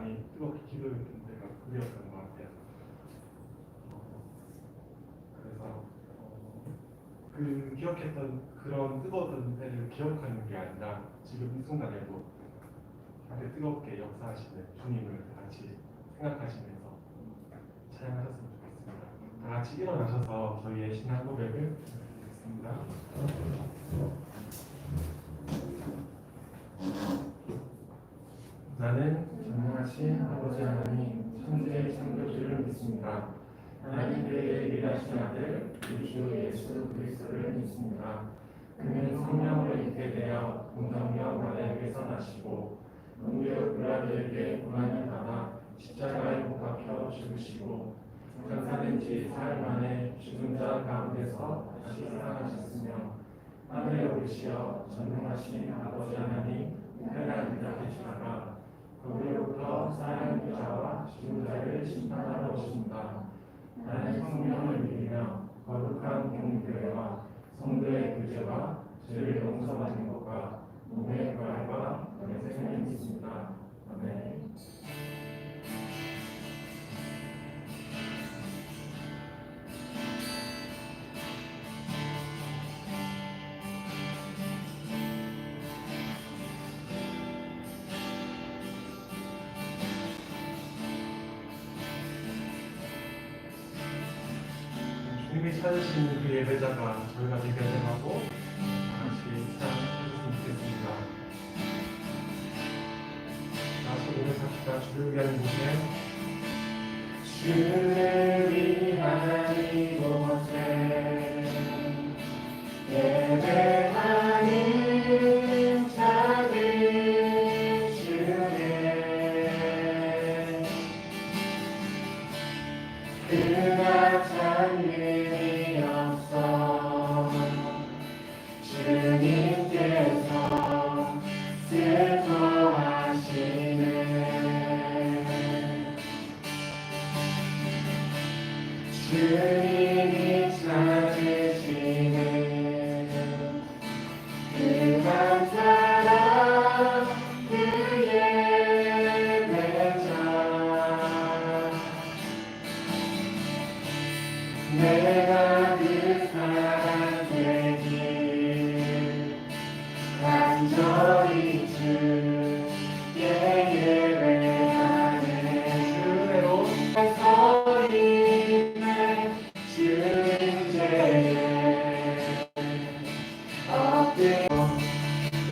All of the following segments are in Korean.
많이 뜨겁게 기도했던 때가 그리웠던 것 같아요. 그래서 그 기억했던 그런 뜨거웠던 때를 기억하는 게 아니라 지금 이 순간에도 다들 뜨겁게 역사하시는 주님을 같이 생각하시면서 찬양하셨으면 좋겠습니다. 다 같이 일어나셔서 저희의 신앙 고백을 드리겠습니다. 나는 전능하신 아버지 하나님 천지의 창조주를 믿습니다. 하나님의 일하신 아들 우리 주 예수 그리스도를 믿습니다. 그는 성령으로 있게 되어 동정녀 마리아에게서 나시고 본디오 빌라도에게 고난을 받아 십자가에 못 박혀 죽으시고 장사된 지 사흘 만에 죽은 자 가운데서 다시 살아나셨으며 하늘에 오르시어 전능하신 아버지 하나님 우편에 앉아 계시다가 거기로부터 살아있는 자와 죽은 자를 심판하러 오신다. 나는 성령을 믿으며 거룩한 공교회와 성도의 교제와 죄를 용서받는 것과 몸의 부활과 영의 생명을 믿습니다. 아멘. 주님이 찾으시는 그 예배자가 저희가 되게 되고 같이 찬양해주셨으면 좋겠습니다. 다시 오늘 갑시다. 주를 위한 곳에 주를 위한 이곳에 예배하는 자들 중에 그가 찬일이 없어 주님께서 슬퍼하시네. 주님이 찾으시네. 그 한 사람 그 예배자 내가 그 사람 되길 간절히 주께 예배하네. 주대로 서리네 주님 죄에 엎드려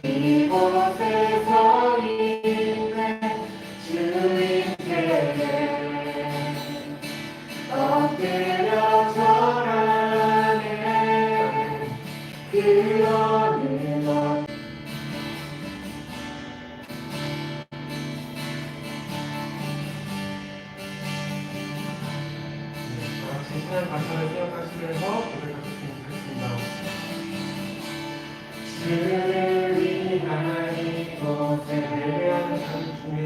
이곳에 서리네 주님 죄에 엎드려 절하네. 그 어느 것 다같이 신앙 감사를 생각하시면서 고백하셨으면 좋겠습니다. 주를 위한 이곳에 예배하는 자들 중에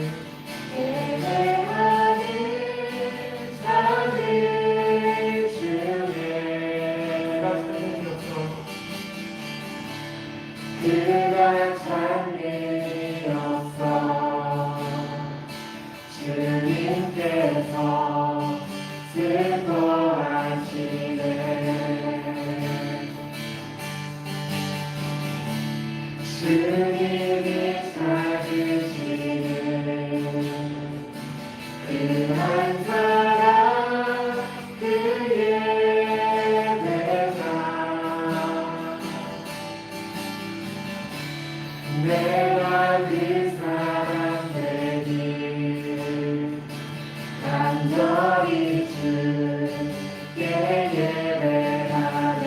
예배하는 자들 중에 그가 찬일이 없어 주님께서 슬퍼하시네. 주님이 찾으시는 그 한 사람 그 예배자 내가 그 사람 되길 간절히 주께 예배하네.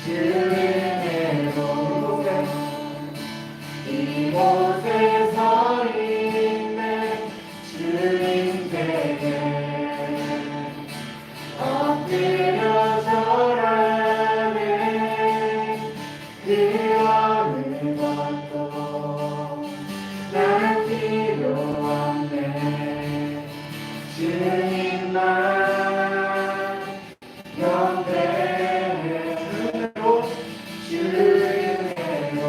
주님으로 이곳에 서 있네 주님 댁에 엎드려 절하네. 그 어느 것도 나는 필요 없네. 주님만 영대해. 주님으로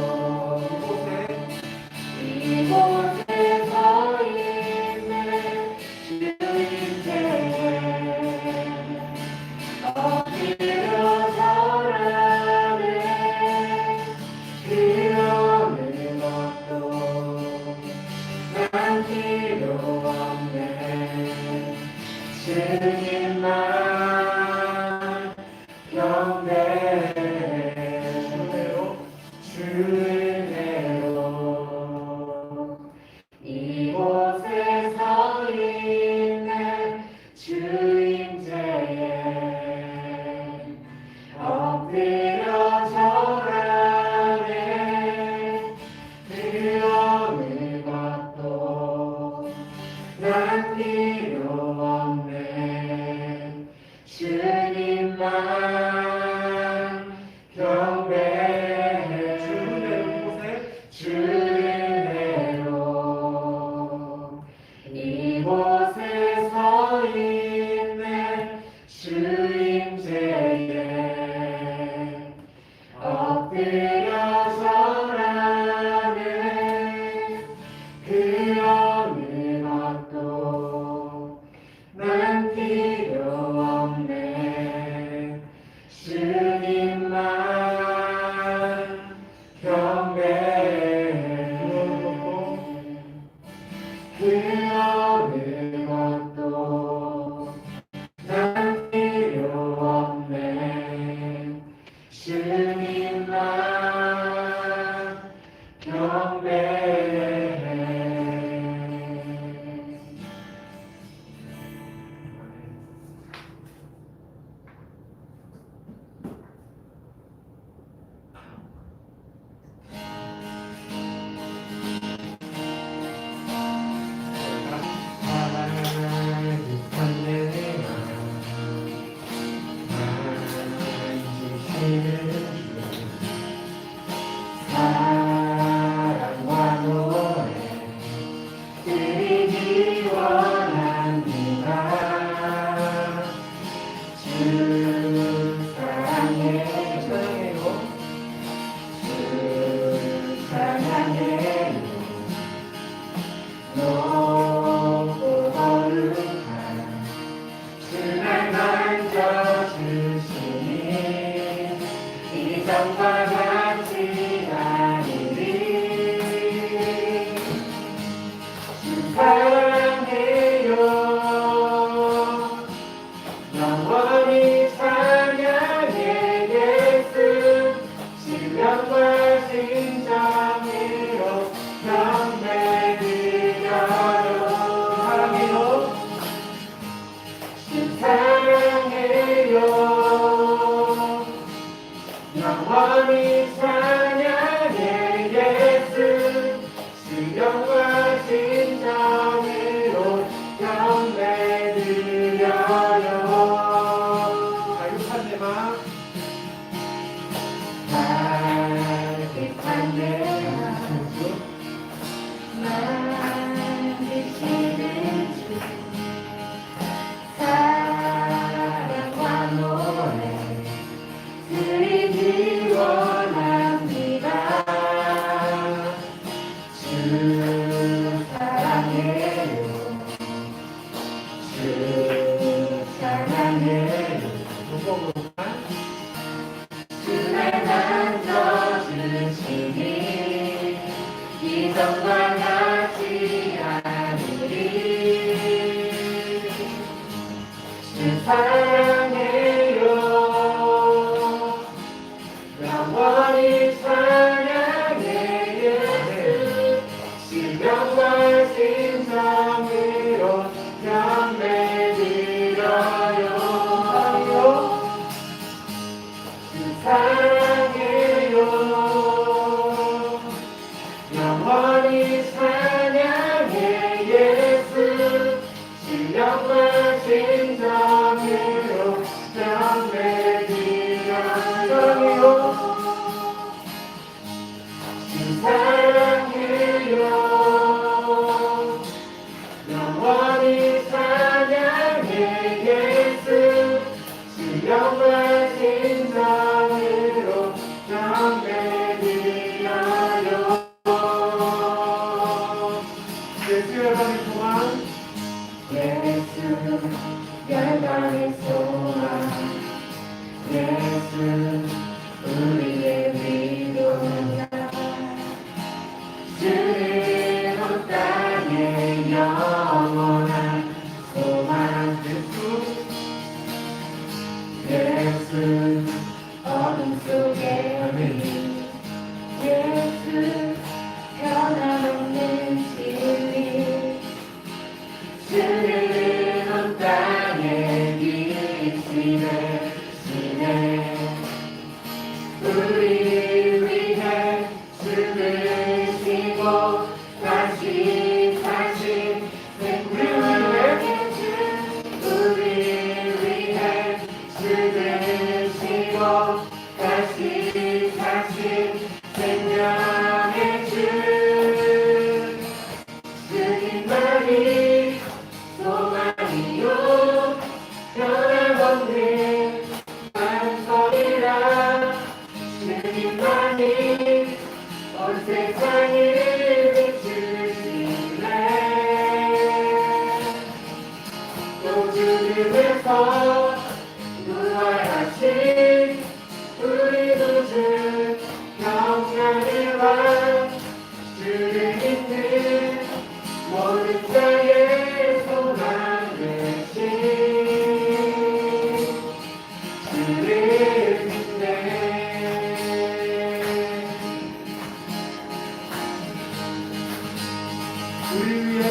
우리 위해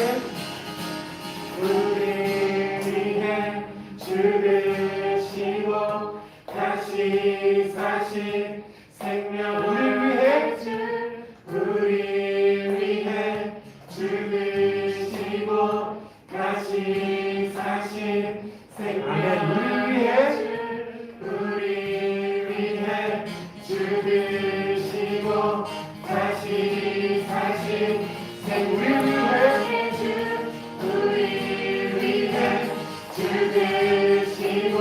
죽으시고 다시 사신 생명을 위해 우리 위해 죽으시고 다시 사신 생명을 위해 우리 위해 죽으시고 다시 사신 생명을 위해 우리 위해 죽으시고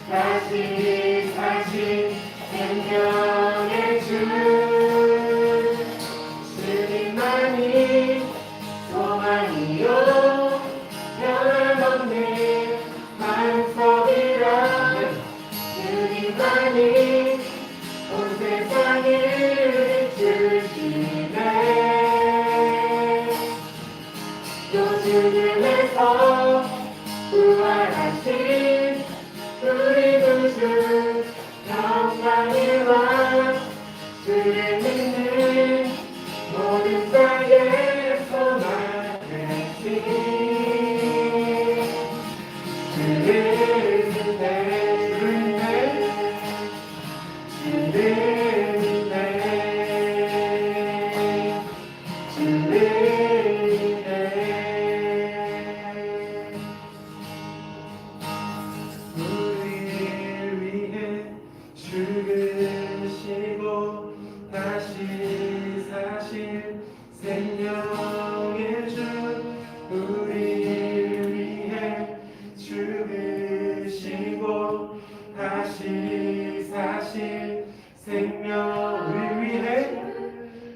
다시 사신 생명의 주 주님만이 소망이요 변함없는 반석이라 주님만이 온 세상을 주시네 또 죽음에서 부활하신 우리 구주 영광의 왕 주를 믿는 모든 자의 소망을 지 주를 믿네 주를 믿네 주를 믿네 우리를 위해 죽으시고 다시 사신 생명의 주 우리를 위해 죽으시고 다시 사신 생명을 위해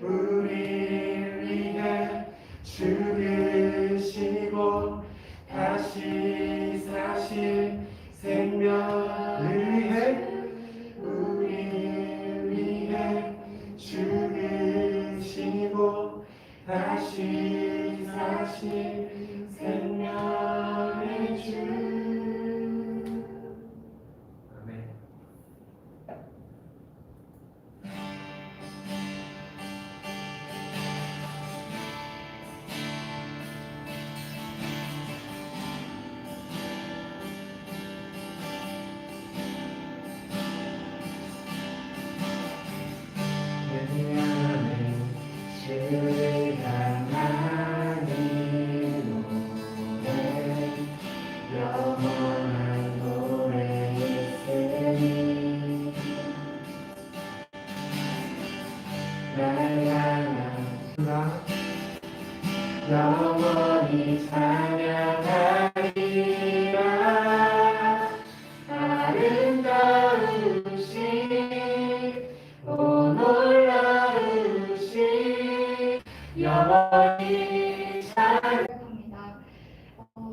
우리를 위해 죽으시고 다시 사신 생명을 위해 우리를 위해 죽으시고 다시 사신 생명의 주 아멘. 주를 향하는 노래 영원한 노래 있으니 날 향한 영원히 찬양하리라 아름다우신 오 놀라우신 영원히 생각합니다.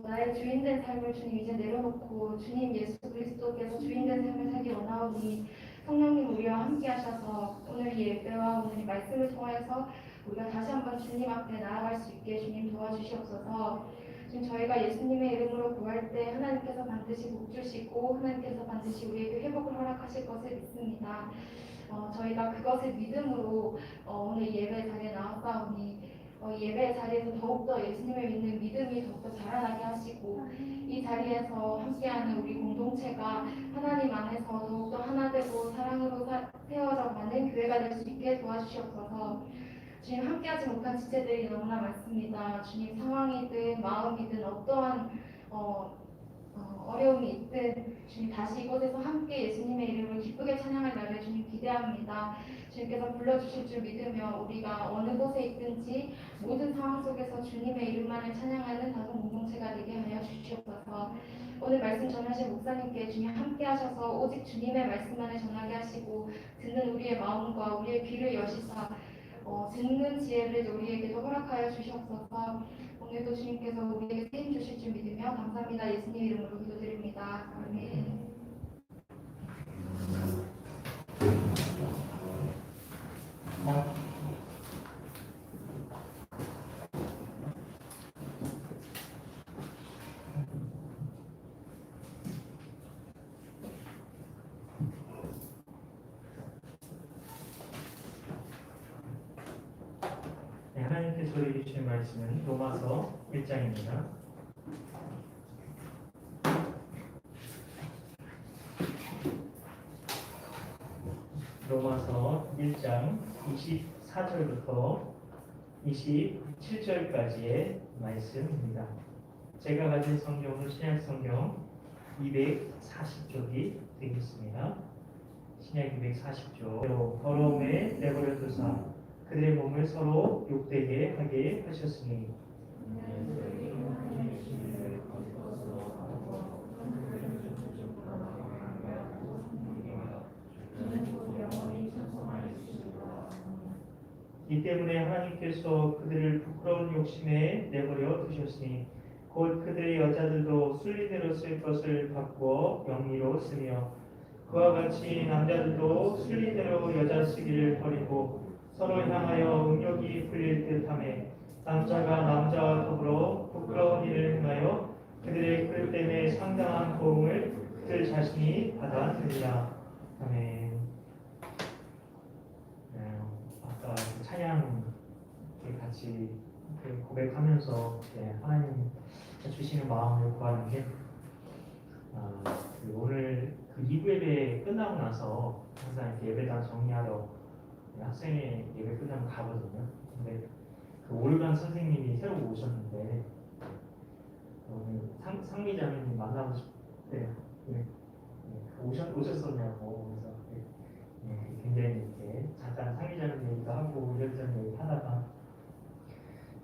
나의 주인된 삶을 주님 이제 내려놓고 주님 예수 그리스도께서 주인된 삶을 살기 원하오니 성령님 우리와 함께 하셔서 오늘 이 예배와 오늘 이 말씀을 통해서 우리가 다시 한번 주님 앞에 나아갈 수 있게 주님 도와주시옵소서. 지금 저희가 예수님의 이름으로 구할 때 하나님께서 반드시 복 주시고 하나님께서 반드시 우리에게 회복을 허락하실 것을 믿습니다. 저희가 그것을 믿음으로 오늘 예배 자리에 나왔사오니 예배 자리에서 더욱더 예수님을 믿는 믿음이 더욱더 자라나게 하시고 이 자리에서 함께하는 우리 공동체가 하나님 안에서 더욱더 하나 되고 사랑으로 세워져가는 교회가 될 수 있게 도와주시옵소서. 주님 함께하지 못한 지체들이 너무나 많습니다. 주님 상황이든 마음이든 어떠한 어려움이 있든 주님 다시 이곳에서 함께 예수님의 이름을 기쁘게 찬양할 날을 주님 기대합니다. 주님께서 불러주실 줄 믿으며 우리가 어느 곳에 있든지 모든 상황 속에서 주님의 이름만을 찬양하는 다섯 공동체가 되게 하여 주시옵소서. 오늘 말씀 전하실 목사님께 주님 함께 하셔서 오직 주님의 말씀만을 전하게 하시고 듣는 우리의 마음과 우리의 귀를 여시사 듣는 지혜를 우리에게도 허락하여 주시옵소서. 오늘도 주님께서 우리에게 쓰임 주실 줄 믿으며 감사합니다. 예수님 이름으로 기도드립니다. 아멘. 하나님 하나님께 저에게 주신 말씀은 로마서 1장입니다. 로마서 1장 24절부터 27절까지의 말씀입니다. 제가 가진 성경은 신약 성경 240쪽이 되겠습니다. 신약 240쪽. 더러움에 내버려 두사 그들의 몸을 서로 욕되게 하게 하셨으니 이 때문에 하나님께서 그들을 부끄러운 욕심에 내버려 두셨으니 곧 그들의 여자들도 순리대로 쓸 것을 바꾸어 영리로 쓰며 그와 같이 남자들도 순리대로 여자 쓰기를 버리고 서로 향하여 음욕이 풀릴 듯하매 남자가 남자와 더불어 부끄러운 일을 행하여 그들의 그릇 때문에 상당한 고음을 그들 자신이 받아들이라. 아멘. 아까 찬양 같이 고백하면서 하나님 주시는 마음을 구하는 게 오늘 그 2부 예배 끝나고 나서 항상 이렇게 예배당 정리하러 학생회 예배 끝나면 가거든요. 근데 그 오르간 선생님이 새로 오셨는데 오늘 상미자매님 만나고 싶대. 오셨었냐고. 그래서 굉장히 이렇게 잠깐 상미자매 얘기도 하고 이런저런 얘기 하다가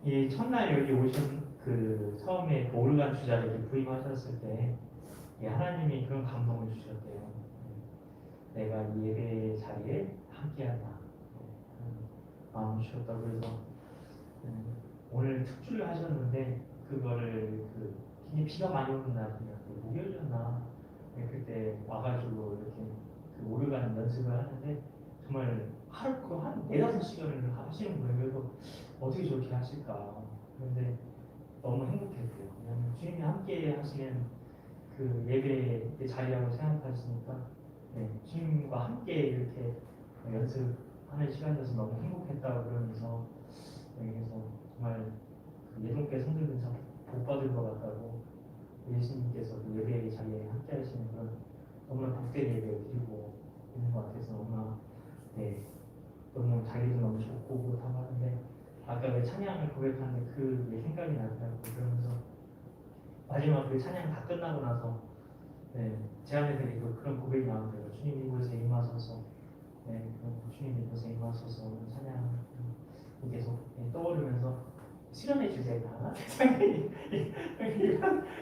이 첫날 여기 오신 그 처음에 그 오르간 주자를 이렇게 부임하셨을 때 하나님이 그런 감동을 주셨대요. 내가 이 예배 자리에 함께한다. 마음을 주셨다고. 그래서 오늘 특주를 하셨는데 그거를 굉장히 비가 많이 오는 날이냐 목요일이었나 그때 와가지고 이렇게 그 오르간 연습을 하는데 정말 하루 한 4-5시간을 하시는 거예요. 그래서 어떻게 저렇게 하실까. 그런데 너무 행복했어요. 왜냐하면 주님이 함께 하시는 그 예배의 자리라고 생각하시니까 주님과 함께 이렇게 연습하는 시간이어서 너무 행복했다고 그러면서 그래서 정말 그 예동께 성도들 참 복받을 것 같다고 예수님께서 그 예배의 자리에 함께 하시는 그런 너무나 복된 예배를 드리고 있는 것 같아서 너무나 너무 자기도 너무 좋고 그렇다고 하는데 아까 왜 찬양을 고백하는데 그게 생각이 나더라고요. 그러면서 마지막 그 찬양 다 끝나고 나서 제 안에 그런 고백이 나오더라고요. 주님 이곳에 임하소서. 주님 이곳에 임하소서. 찬양 계속 떠오르면서 수련회 주제가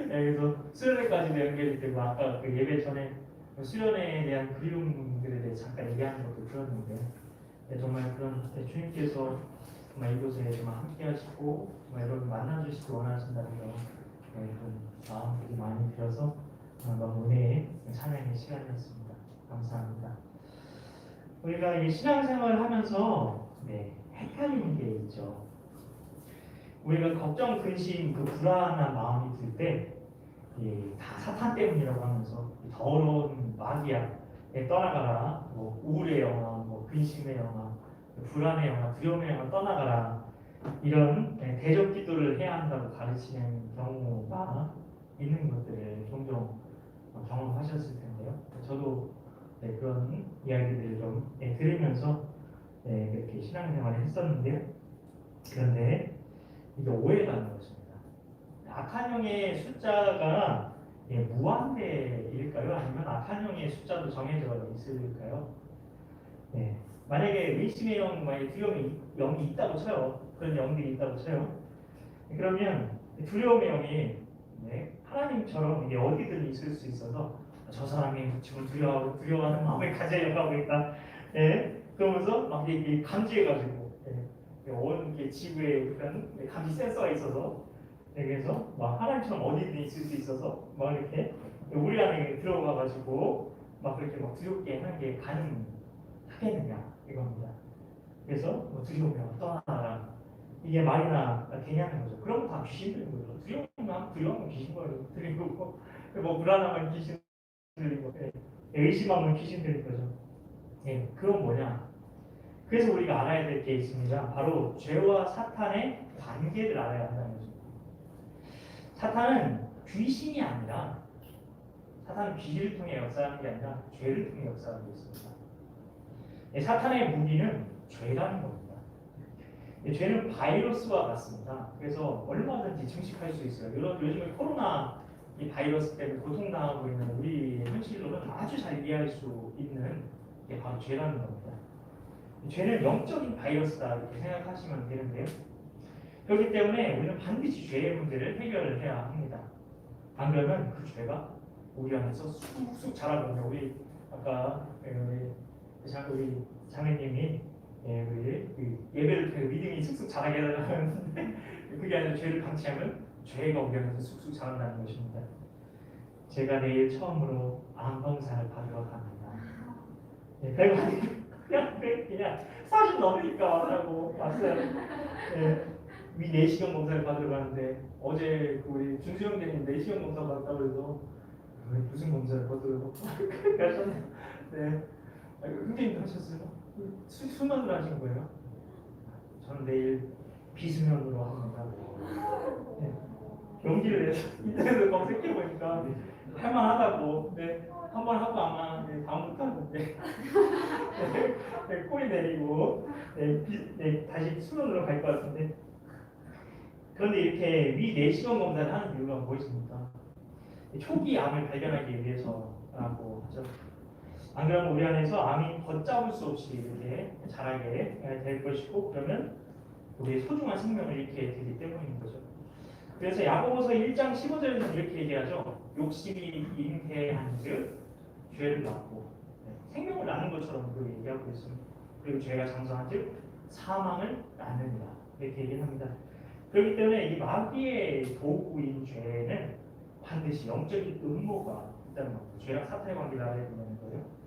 그래서 수련회까지도 연결이 되고 아까 그 예배 전에 수련회에 대한 그리움들에 대해 잠깐 얘기하는 것도 들었는데 정말 그런 주님께서 정말 이곳에 정말 함께 하시고 정말 여러분 만나주시기 원하신다는 그런 마음들이 많이 들어서 너무 은혜의 찬양의 시간이었습니다. 감사합니다. 우리가 이 신앙생활을 하면서 헷갈리는 게 있죠. 우리가 걱정, 근심, 그 불안한 마음이 들 때 다 사탄 때문이라고 하면서 더러운 마귀야에 떠나가라, 우울의 영화, 근심의 영화, 불안의 영화, 두려움의 영화 떠나가라 이런 대적 기도를 해야 한다고 가르치는 경우가 있는 것들을 종종 경험하셨을 텐데요. 저도 그런 이야기들을 좀 들으면서 이렇게 신앙생활을 했었는데요. 그런데 이게 오해가 있는 것입니다. 악한 영의 숫자가 무한대일까요? 아니면 악한 영의 숫자도 정해져 있을까요? 만약에 의심의 영, 두려움의 영이 있다고 쳐요. 그런 영들이 있다고 쳐요. 그러면 두려움의 영이 하나님처럼 이게 어디든 있을 수 있어서 저 사람이 지금 두려워하는 마음을 가져려고 하고 있다. 그러면서 막 이게 감지해가지고 온 지구에 그런 감지 센서가 있어서 그래서 막 하나님처럼 어디든 있을 수 있어서 막 이렇게 우리 안에 들어가가지고 막 그렇게 막 두렵게 하는 게 가능하겠느냐 이겁니다. 그래서 두려우면 떠나라. 이게 말이나 되냐는 거죠. 그럼 다 귀신 들린 거죠. 두려우면 귀신 들린 거고, 불안하면 귀신 들린 거고, 의심하면 귀신 들린 거죠. 그건 뭐냐? 그래서 우리가 알아야 될 게 있습니다. 바로 죄와 사탄의 관계를 알아야 한다는 거죠. 사탄은 귀신이 아니라 사탄은 귀신을 통해 역사하는 게 아니라 죄를 통해 역사하고 있습니다. 사탄의 무기는 죄라는 겁니다. 죄는 바이러스와 같습니다. 그래서 얼마든지 증식할 수 있어요. 요즘에 코로나 이 바이러스 때문에 고통당하고 있는 우리 현실로는 아주 잘 이해할 수 있는 게 바로 죄라는 겁니다. 죄는 영적인 바이러스다 이렇게 생각하시면 되는데요. 그렇기 때문에 우리는 반드시 죄의 문제를 해결을 해야 합니다. 안 그러면 그 죄가 우리 안에서 쑥쑥 자라거든요. 우리 아까 우리 장애님이 우리 예배를 통해 믿음이 쑥쑥 자라게 하려면 그게 아니라 죄를 방치하면 죄가 우리 안에서 쑥쑥 자란다는 것입니다. 제가 내일 처음으로 암 검사를 받으러 갑니다. 별거 아니고 그냥 40 넘으니까 하라고 왔어요. 위 내시경 검사를 받으러 가는데 어제 우리 준수형 대님 내시경 검사 받았다고 해서 무슨 검사를 받으러 가셨나요? 네. 굉장히 하셨어요. 수면으로 하신 거예요? 저는 내일 비수면으로 합니다. 네. 용기를 내서 인터넷으로 검색해 보니까 할만하다고. 네. 한번 하고 아마 다음부터 하는데 꼬리 내리고 다시 수면으로 갈 것 같은데. 그런데 이렇게 위 내시경 검사를 하는 이유가 무엇입니까? 초기 암을 발견하기 위해서라고 하죠. 안 그러면 우리 안에서 암이 걷잡을 수 없이 이렇게 자라게 될 것이고, 그러면 우리의 소중한 생명을 잃게 되기 때문인 거죠. 그래서 야고보서 1장 15절에서는 이렇게 얘기하죠. 욕심이 잉태한즉 죄를 낳고, 생명을 낳는 것처럼 그 얘기하고 있습니다. 그리고 죄가 장성한즉 사망을 낳느니라 이렇게 얘기합니다. 그렇기 때문에 이 마귀의 도구인 죄는 반드시 영적인 음모가 있다는 겁니다. 죄랑 사탄의 관계를 알아야 된다는 거예요.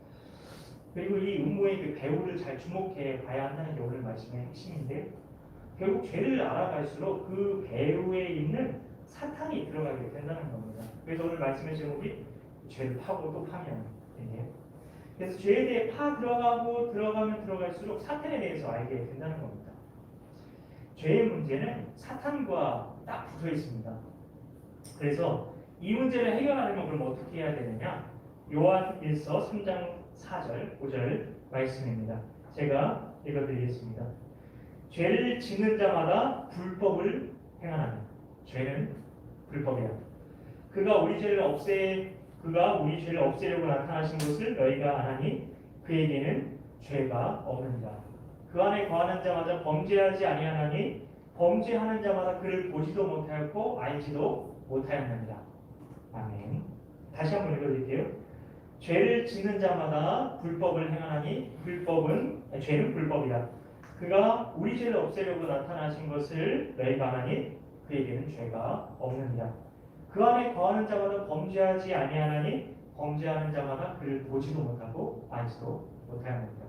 그리고 이 음모의 그 배후를 잘 주목해 봐야 한다는 게 오늘 말씀의 핵심인데, 결국 죄를 알아갈수록 그 배후에 있는 사탄이 들어가게 된다는 겁니다. 그래서 오늘 말씀의 제목이 죄를 파고 또 파면 얘기해요. 그래서 죄에 대해 들어가면 들어갈수록 사탄에 대해서 알게 된다는 겁니다. 죄의 문제는 사탄과 딱 붙어 있습니다. 그래서 이 문제를 해결하려면 그럼 어떻게 해야 되느냐? 요한일서 3장 4절 5절 말씀입니다. 제가 읽어드리겠습니다. 죄를 짓는 자마다 불법을 행하나니, 죄는 불법이야. 그가 우리 죄를 없애려고 나타나신 것을 너희가 아나니 그에게는 죄가 없느니라. 그 안에 거하는 자마다 범죄하지 아니하나니 범죄하는 자마다 그를 보지도 못하였고 알지도 못하였느니라. 아멘. 다시 한번 읽어드릴게요. 죄를 짓는 자마다 불법을 행하나니 죄는 불법이라. 그가 우리 죄를 없애려고 나타나신 것을 너희가 아나니 그에게는 죄가 없느니라. 그 안에 거하는 자마다 범죄하지 아니하나니 범죄하는 자마다 그를 보지도 못하고 알지도 못하였느니라.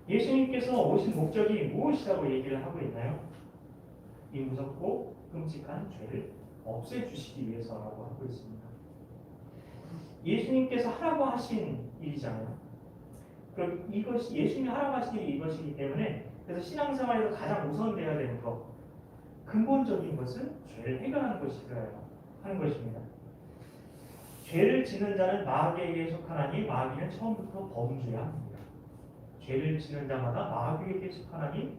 예수님께서 오신 목적이 무엇이라고 얘기를 하고 있나요? 이 무섭고 끔찍한 죄를 없애주시기 위해서라고 하고 있습니다. 예수님께서 하라고 하신 일이잖아요. 그럼 이것이 예수님이 하라고 하신 일이 이것이기 때문에, 그래서 신앙생활에서 가장 우선되어야 되는 것, 근본적인 것은 죄를 해결하는 것이어야 하는 것입니다. 죄를 짓는 자는 마귀에게 속하나니 마귀는 처음부터 범죄해야 합니다. 죄를 짓는 자마다 마귀에게 속하나니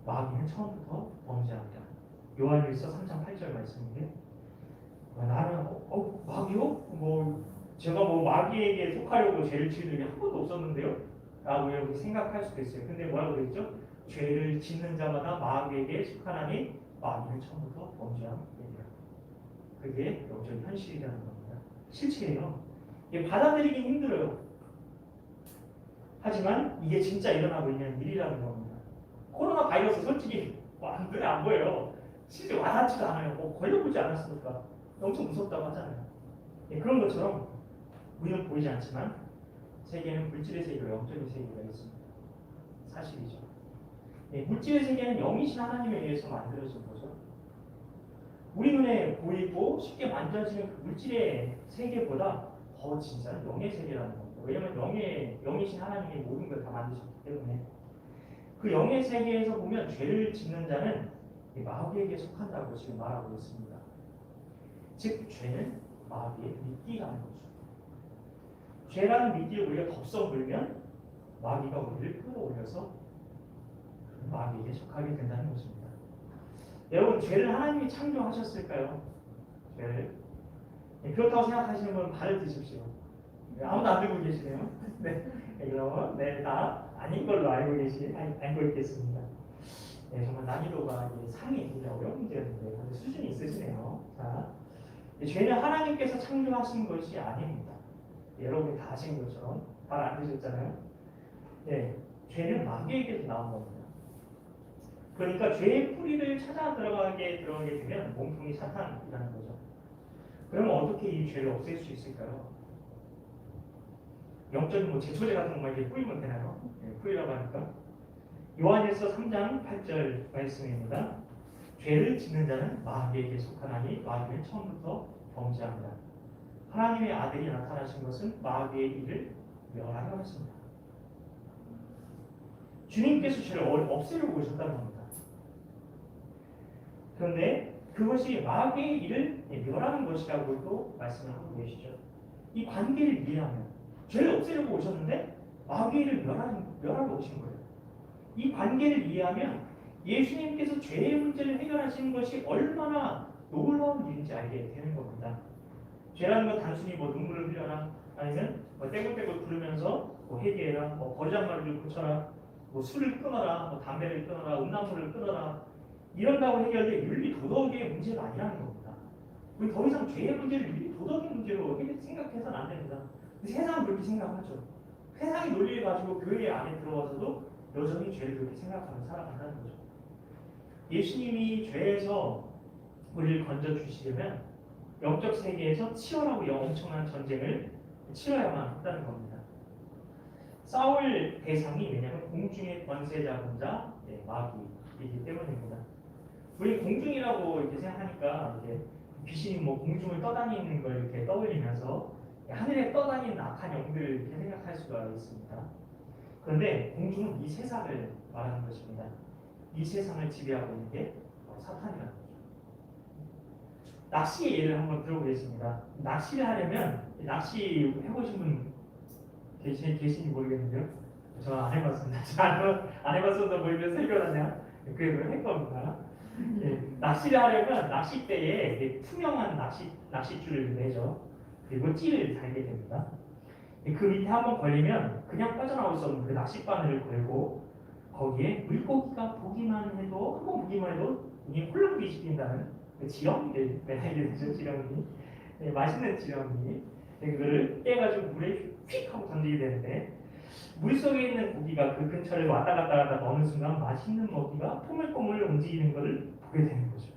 마귀는 처음부터 범죄합니다. 요한일서 3장 8절 말씀인데, 나는 마귀요? 제가 마귀에게 속하려고 죄를 지은 일이 한 번도 없었는데요? 라고 여러분 생각할 수도 있어요. 근데 뭐라고 되어 있죠? 죄를 짓는 자마다 마귀에게 속하나니 마귀는 처음부터 범죄합니다. 그게 영적인 현실이라는 겁니다. 실체예요. 이게 받아들이긴 힘들어요. 하지만 이게 진짜 일어나고 있는 일이라는 겁니다. 코로나 바이러스 솔직히 눈에 안 보여요. 실제 와닿지도 않아요. 걸려보지 않았으니까 엄청 무섭다고 하잖아요. 그런 것처럼 우리는 보이지 않지만 세계는 물질의 세계와 영적인 세계가 있습니다. 사실이죠. 물질의 세계는 영이신 하나님에 의해서 만들어진 거죠. 우리 눈에 보이고 쉽게 만져지는 그 물질의 세계보다 더 진짜는 영의 세계라는 겁니다. 왜냐하면 영이신 하나님이 모든 걸 다 만드셨기 때문에. 그 영의 세계에서 보면 죄를 짓는 자는 이 마귀에게 속한다고 지금 말하고 있습니다. 즉 죄는 마귀의 미끼라는 거죠. 죄라는 미끼를 우리가 덥석 물면 마귀가 우리를 끌어올려서 마귀에게 속하게 된다는 것입니다. 여러분, 죄를 하나님이 창조하셨을까요? 죄를? 그렇다고 생각하시는 분은 발을 드십시오. 아무도 안 들고 계시네요. 네, 그럼 다 아닌 걸로 알고 있겠습니다. 네, 정말 난이도가 상이 굉장히 어려운 문제였는데 다들 수준이 있으시네요. 자, 죄는 하나님께서 창조하신 것이 아닙니다. 여러분이 다 아신 것처럼 발 안 드셨잖아요. 네, 죄는 마귀에게서 나온 겁니다. 그러니까 죄의 뿌리를 찾아 들어가게 되면 몸통이 사탄이라는 거죠. 그러면 어떻게 이 죄를 없앨 수 있을까요? 영적인 제초제 같은 것만 이렇게 뿌리면 되나요? 네, 뿌리라고 하니까. 요한일서 3장 8절 말씀입니다. 죄를 짓는 자는 마귀에게 속하나니 마귀는 처음부터 범죄합니다. 하나님의 아들이 나타나신 것은 마귀의 일을 멸하려 하십니다. 주님께서 죄를 없애려고 오셨다는 겁니다. 그런데 그것이 마귀의 일을 멸하는 것이라고도 말씀을 하고 계시죠. 이 관계를 이해하면 죄를 없애려고 오셨는데 마귀의 일을 멸하러 오신 거예요. 이 관계를 이해하면 예수님께서 죄의 문제를 해결하시는 것이 얼마나 놀라운 일인지 알게 되는 겁니다. 죄라는 건 단순히 눈물을 흘려라, 아니면 떼굴떼굴 부르면서 회개해라, 버르장마리를 고쳐라, 술을 끊어라, 담배를 끊어라, 음란물을 끊어라, 이런다고 해결될 윤리 도덕의 문제가 아니라는 겁니다. 우리 더 이상 죄의 문제를 윤리 도덕의 문제로 생각해서는 안 됩니다. 세상은 그렇게 생각하죠. 세상의 논리를 가지고 교회 안에 들어와서도 여전히 죄를 그렇게 생각하며 살아간다는 거죠. 예수님이 죄에서 우리를 건져주시려면 영적 세계에서 치열하고 엄청난 전쟁을 치러야만 한다는 겁니다. 싸울 대상이 왜냐하면 공중의 권세 잡은 자, 마귀이기 때문입니다. 우리 공중이라고 이렇게 생각하니까 귀신이 공중을 떠다니는 걸 이렇게 떠올리면서 하늘에 떠다니는 악한 영들을 이렇게 생각할 수가 있습니다. 그런데 공중은 이 세상을 말하는 것입니다. 이 세상을 지배하고 있는 게 사탄이라는 거죠. 낚시의 예를 한번 들어보겠습니다. 낚시를 하려면 낚시 해보신 분 계신지 모르겠는데요. 저 안 해봤습니다. 저 안 해봤어도 모이면 설교하냐? 그걸 할 겁니다. 낚시를 하려면 낚싯대에 투명한 낚싯줄을 매죠. 그리고 찌를 달게 됩니다. 그 밑에 한번 걸리면 그냥 빠져나올 수 없는 그 낚싯바늘을 걸고 거기에 물고기가 보기만 해도 한번 보기만 해도 눈이 홀랑 뒤집힌다는 그 지렁이를 매달게 되죠. 지렁이, 맛있는 지렁이. 그거를 깨가지고 물에 휙 하고 던지게 되는데 물속에 있는 고기가 그 근처를 왔다 갔다 하다가 어느 순간 맛있는 먹이가 포물포물 움직이는 것을 보게 되는 거죠.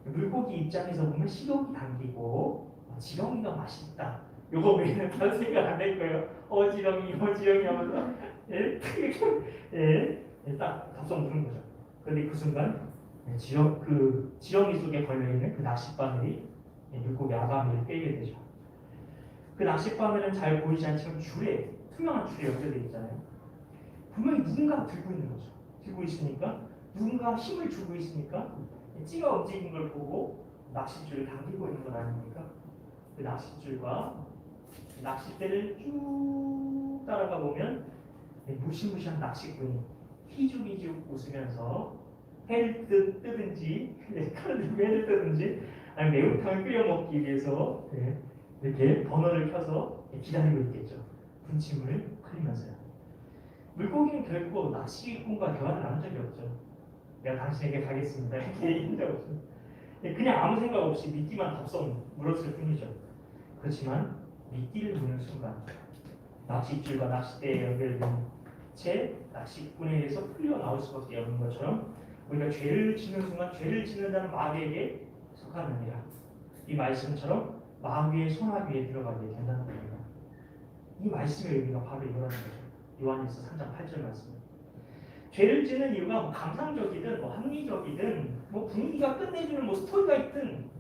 물고기 입장에서 보면 식욕이 당기고 지렁이가 맛있다. 요거 외에는 별 생각 안 될 거예요. 지렁이 하면서 딱 덥석 무는 거죠. 그런데 그 순간 지렁이 속에 걸려있는 그 낚싯바늘이 물고기 아가미를 깨게 되죠. 그 낚싯바늘은 잘 보이지 않지만 투명한 줄에 연결되어 있잖아요. 분명히 누군가 들고 있는 거죠. 들고 있으니까 누군가 힘을 주고 있으니까 찌가 움직이는 걸 보고 낚싯줄을 당기고 있는 건 아닙니까? 그 낚싯줄과 낚싯대를 쭉 따라가 보면 무시무시한 낚시꾼이 희죽희죽 웃으면서 회를 뜨든지 칼을 들고 회를 뜨든지 아니면 매운탕을 끓여 먹기 위해서 이렇게 버너를 켜서 기다리고 있겠죠. 분침을 흘리면서요. 물고기는 결코 낚시꾼과 대화를 나눈 적이 없죠. 내가 당신에게 가겠습니다. 이렇게 얘기한 적 없습니다. 그냥 아무 생각 없이 미끼만 덥석 물었을 뿐이죠. 그렇지만 미끼를 무는 순간 낚싯줄과 낚싯대에 연결된 채 낚시꾼에 의해서 풀려 나올 수밖에 없는 것처럼 우리가 죄를 짓는 순간 죄를 짓는다는 마귀에게 속하느니라. 이 말씀처럼 마귀의 손아귀에 들어가게 된다는 겁니다. 이 말씀의 의미가 바로 이거라는 거죠. 요한일서 3장 8절 말씀. 죄를 짓는 이유가 감상적이든 합리적이든 분위기가 끝내주는 스토리가 있든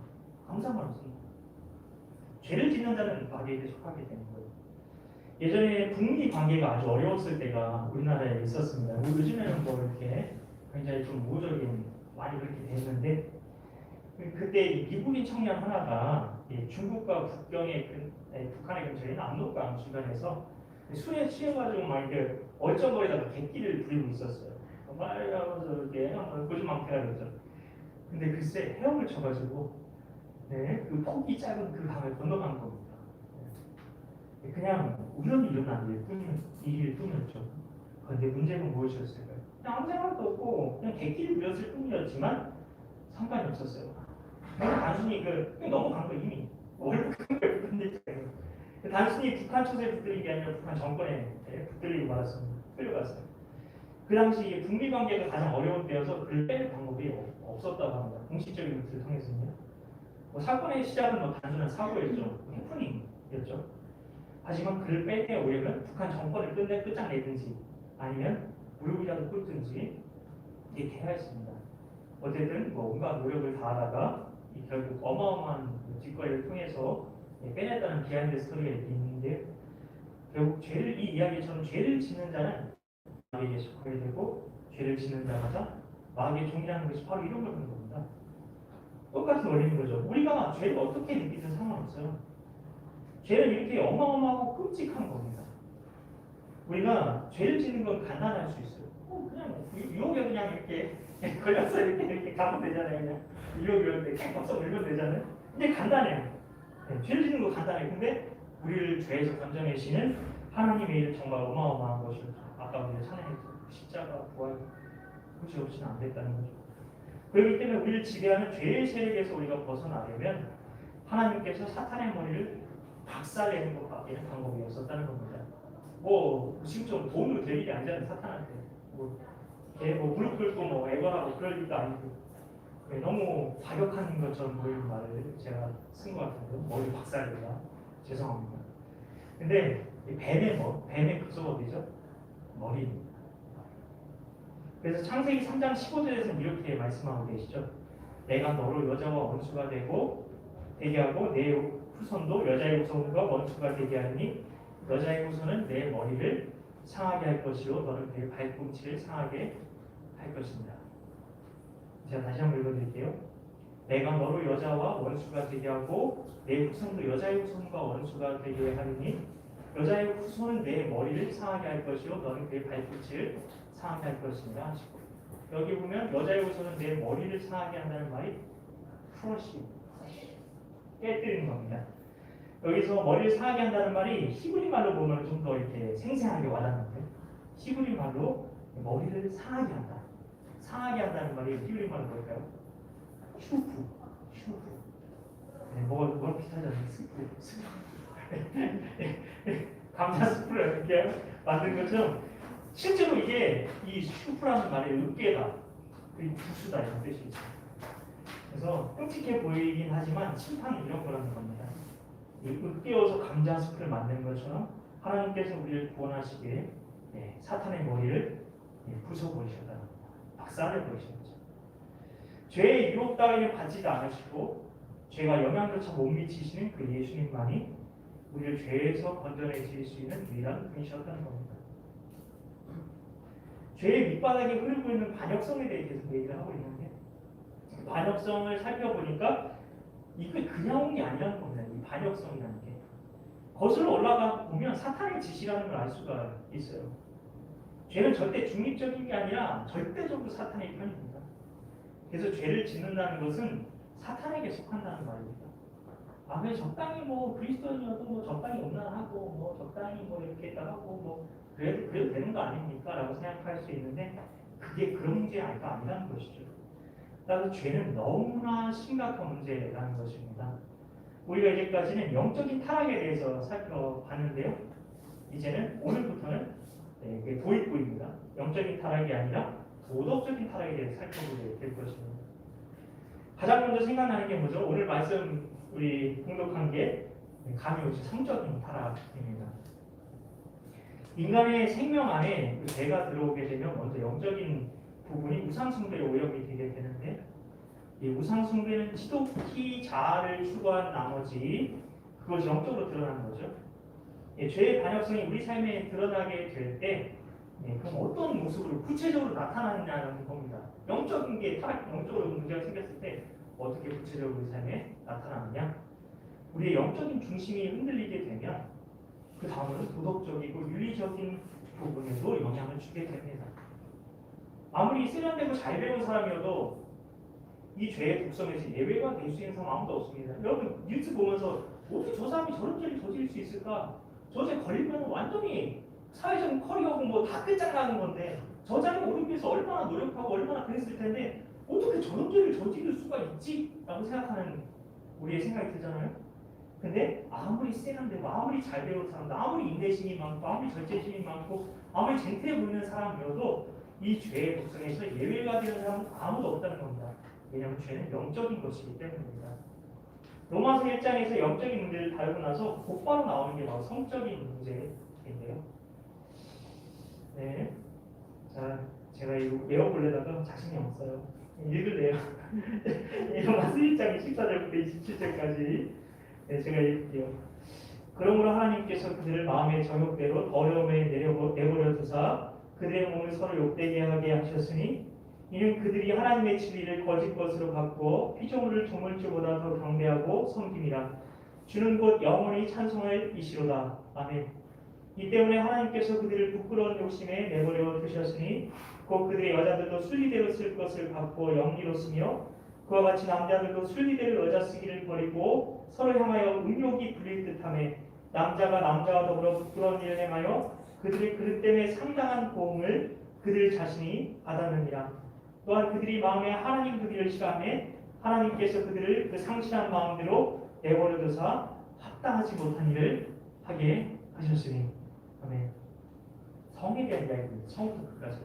감상은 없습니다. 죄를 짓는 자는 마귀에게 속하게 되는 거예요. 예전에 북미 관계가 아주 어려웠을 때가 우리나라에 있었습니다. 뭐 요즘에는 뭐 이렇게 굉장히 좀 우호적인 많이 그렇게 됐는데 그때 이 미국인 청년 하나가 이 중국과 북한의 근처에 압록강 주변에서 술에 취해가지고 막 이렇게 얼쩡거리다가 객기를 부리고 있었어요. 막 이러면서 이렇게 고주망태라 그러죠. 근데 글쎄 헤엄을 쳐가지고 그 폭이 작은 그 강을 건너간 겁니다. 그냥 우연히 일어난 일일 뿐이었죠. 그런데 문제는 무엇이었을까요? 그냥 아무 생각도 없고 그냥 객기를 부렸을 뿐이었지만 상관이 없었어요. 그냥 단순히 넘어간 거 이미 근데 단순히 북한 처세에 붙들린 게 아니라 북한 정권에 붙들리고 말았습니다. 끌려갔어요. 그 당시 북미 관계가 가장 어려운 때여서 그를 뺄 방법이 없었다고 합니다. 공식적인 루트를 통해서는요. 사건의 시작은 단순한 사고였죠. 해프닝이었죠. 하지만 그를 뺄 때 오려면 북한 정권을 끝장내든지 아니면 무력이라도 꿇든지 이게 돼야 했습니다. 어쨌든 온갖 노력을 다하다가 결국 어마어마한 뒷거리를 통해서 빼냈다는 비하인드 스토리가 있는데 결국 이 이야기처럼 죄를 짓는 자는 마귀에게 속하게 되고 죄를 짓는 자마자 마귀의 종이라는 것이 바로 이런 거는 겁니다. 똑같은 원리인 거죠. 우리가 죄를 어떻게 느끼든 상관없어요. 죄는 이렇게 어마어마하고 끔찍한 겁니다. 우리가 죄를 짓는 건 간단할 수 있어요. 그냥 유혹에 그냥 이렇게 걸려서 이렇게 가면 되잖아요. 그냥 유혹이었는데 kä박서 물면 되잖아요. 근데 간단해요. 죄를 짓는 거 간단해요. 근데 우리를 죄에서 건져내시는 하나님의 일 정말 어마어마한 것이죠. 아까 우리가 찬양했죠. 십자가 부활 굳이 없이는 안 됐다는 거죠. 그렇기 때문에 우리를 지배하는 죄의 세력에서 우리가 벗어나려면 하나님께서 사탄의 머리를 박살내는 것밖에는 방법이 없었다는 겁니다. 지금 좀 도움을 될 일이 아니잖아요. 사탄한테 무릎 꿇고 애걸하고 그럴 일도 아니고 너무 과격한 것처럼 보이는 말을 제가 쓴 것 같은데 머리 박살내다 죄송합니다. 근데 뱀의 급소업이죠. 머리입니다. 그래서 창세기 3장 15절에서는 이렇게 말씀하고 계시죠. 내가 너로 여자와 원수가 되게 하고 내 후손도 여자의 후손과 원수가 되게 하니 여자의 후손은 내 머리를 상하게 할 것이요 너는 그의 발꿈치를 상하게 할 것입니다. 제가 다시 한번 읽어드릴게요. 내가 너로 여자와 원수가 되게 하고 내 후손도 여자의 후손과 원수가 되게 하니 여자의 후손은 내 머리를 상하게 할 것이요 너는 그의 발꿈치를 상하게 할 것입니다 하시고 여기 보면 여자의 후손은 내 머리를 상하게 한다는 말이 크러쉬 깨뜨리는 겁니다. 여기서 머리를 상하게 한다는 말이 히브리 말로 보면 좀 더 이렇게 생생하게 와닿는데 히브리 말로 머리를 상하게 한다. 상하게 한다는 말이 히브리 말로 뭘까요? 슈프. 뭐가 비슷하잖아요. 스프. 감자 스프를 이렇게 만든 것처럼 실제로 이게 이 슈프라는 말의 으깨다, 부수다 이런 뜻이 있어요. 그래서 끔찍해 보이긴 하지만 심판은 이런 거라는 겁니다. 으깨어서 감자 숲을 만든 것처럼 하나님께서 우리를 구원하시기에 사탄의 머리를 부숴버리셨다는 겁니다. 박살내버리셨죠. 죄의 유혹 따위는 받지도 않으시고 죄가 영향조차 못 미치시는 그 예수님만이 우리를 죄에서 건져내실 수 있는 유일한 분이셨다는 겁니다. 죄의 밑바닥에 흐르고 있는 반역성에 대해 계속 얘기를 하고 있는데 반역성을 살펴보니까 이게 그냥 온 게 아니라는 겁니다. 이 반역성이라는 게 거슬러 올라가 보면 사탄의 짓이라는 걸 알 수가 있어요. 죄는 절대 중립적인 게 아니라 절대적으로 사탄의 편입니다. 그래서 죄를 짓는다는 것은 사탄에게 속한다는 말입니다. 왜 적당히 그리스도인이어도 적당히 음란하고 적당히 이렇게 했다 하고 그래도 되는 거 아닙니까? 라고 생각할 수 있는데 그게 그런 문제가 아니라는 것이죠. 따라서 죄는 너무나 심각한 문제라는 것입니다. 우리가 이제까지는 영적인 타락에 대해서 살펴봤는데요. 이제는 오늘부터는 도입부입니다. 영적인 타락이 아니라 도덕적인 타락에 대해서 살펴보게 될 것입니다. 가장 먼저 생각나는 게 뭐죠? 오늘 말씀 우리 공독한 게 감이 오지 성적인 타락입니다. 인간의 생명 안에 죄가 들어오게 되면 먼저 영적인 부분이 우상숭배로 오염이 되게 되는데 이 우상숭배는 지독히 자아를 추구한 나머지 그것이 영적으로 드러나는 거죠. 죄의 반역성이 우리 삶에 드러나게 될 때, 그럼 어떤 모습으로 구체적으로 나타나느냐는 겁니다. 영적인 게 타락, 영적으로 문제가 생겼을 때 어떻게 구체적으로 우리 삶에 나타나느냐? 우리의 영적인 중심이 흔들리게 되면 그 다음으로 도덕적이고 윤리적인 부분에도 영향을 주게 됩니다. 아무리 세련되고 잘 배운 사람이어도 이 죄의 독성에서 예외가 될 수 있는 사람 아무도 없습니다. 여러분 뉴스 보면서 어떻게 저 사람이 저런 죄를 저지를 수 있을까? 저 죄 걸리면 완전히 사회적인 커리어고 뭐 다 끝장나는 건데 저 자리에 오르기 위해서 얼마나 노력하고 얼마나 그랬을 텐데 어떻게 저런 죄를 저지를 수가 있지? 라고 생각하는 우리의 생각이 들잖아요. 근데 아무리 세련되고 아무리 잘 배운 사람도 아무리 인내심이 많고 아무리 절제심이 많고 아무리 젠틀해 보이는 사람이어도 이 죄의 독성에서 예외가 되는 사람은 아무도 없다는 겁니다. 왜냐하면 죄는 영적인 것이기 때문입니다. 로마서 1장에서 영적인 문제를 다루고 나서 곧바로 나오는 게 바로 성적인 문제인데요. 네, 자 제가 이거 외워보려다가 자신이 없어요. 읽을래요. 로마서 1장 14절부터 27절까지 제가 읽을게요. 그러므로 하나님께서 그들을 마음의 정욕대로 더러움에 내버려 두사 그들의 몸을 서로 욕되게 하게 하셨으니 이는 그들이 하나님의 진리를 거짓 것으로 바꾸어 피조물을 조물주보다 더 경배하고 섬김이라. 주는 곧 영원히 찬송할 이시로다. 아멘. 이 때문에 하나님께서 그들을 부끄러운 욕심에 내버려 두셨으니 곧 그들의 여자들도 순리대로 쓸 것을 바꾸어 영리로 쓰며 그와 같이 남자들도 순리대로 여자 쓰기를 버리고 서로 향하여 음욕이 부릴 듯하며 남자가 남자와 더불어 부끄러운 일을 행하여 그들의 그릇 때문에 상당한 고음을 그들 자신이 받았느니라. 또한 그들이 마음에 하나님 두기를 싫어하며 하나님께서 그들을 그 상실한 마음대로 내버려 두사 합당하지 못한 일을 하게 하셨으니. 아멘. 성에 대한 이야기입니다. 성부터 끝까지.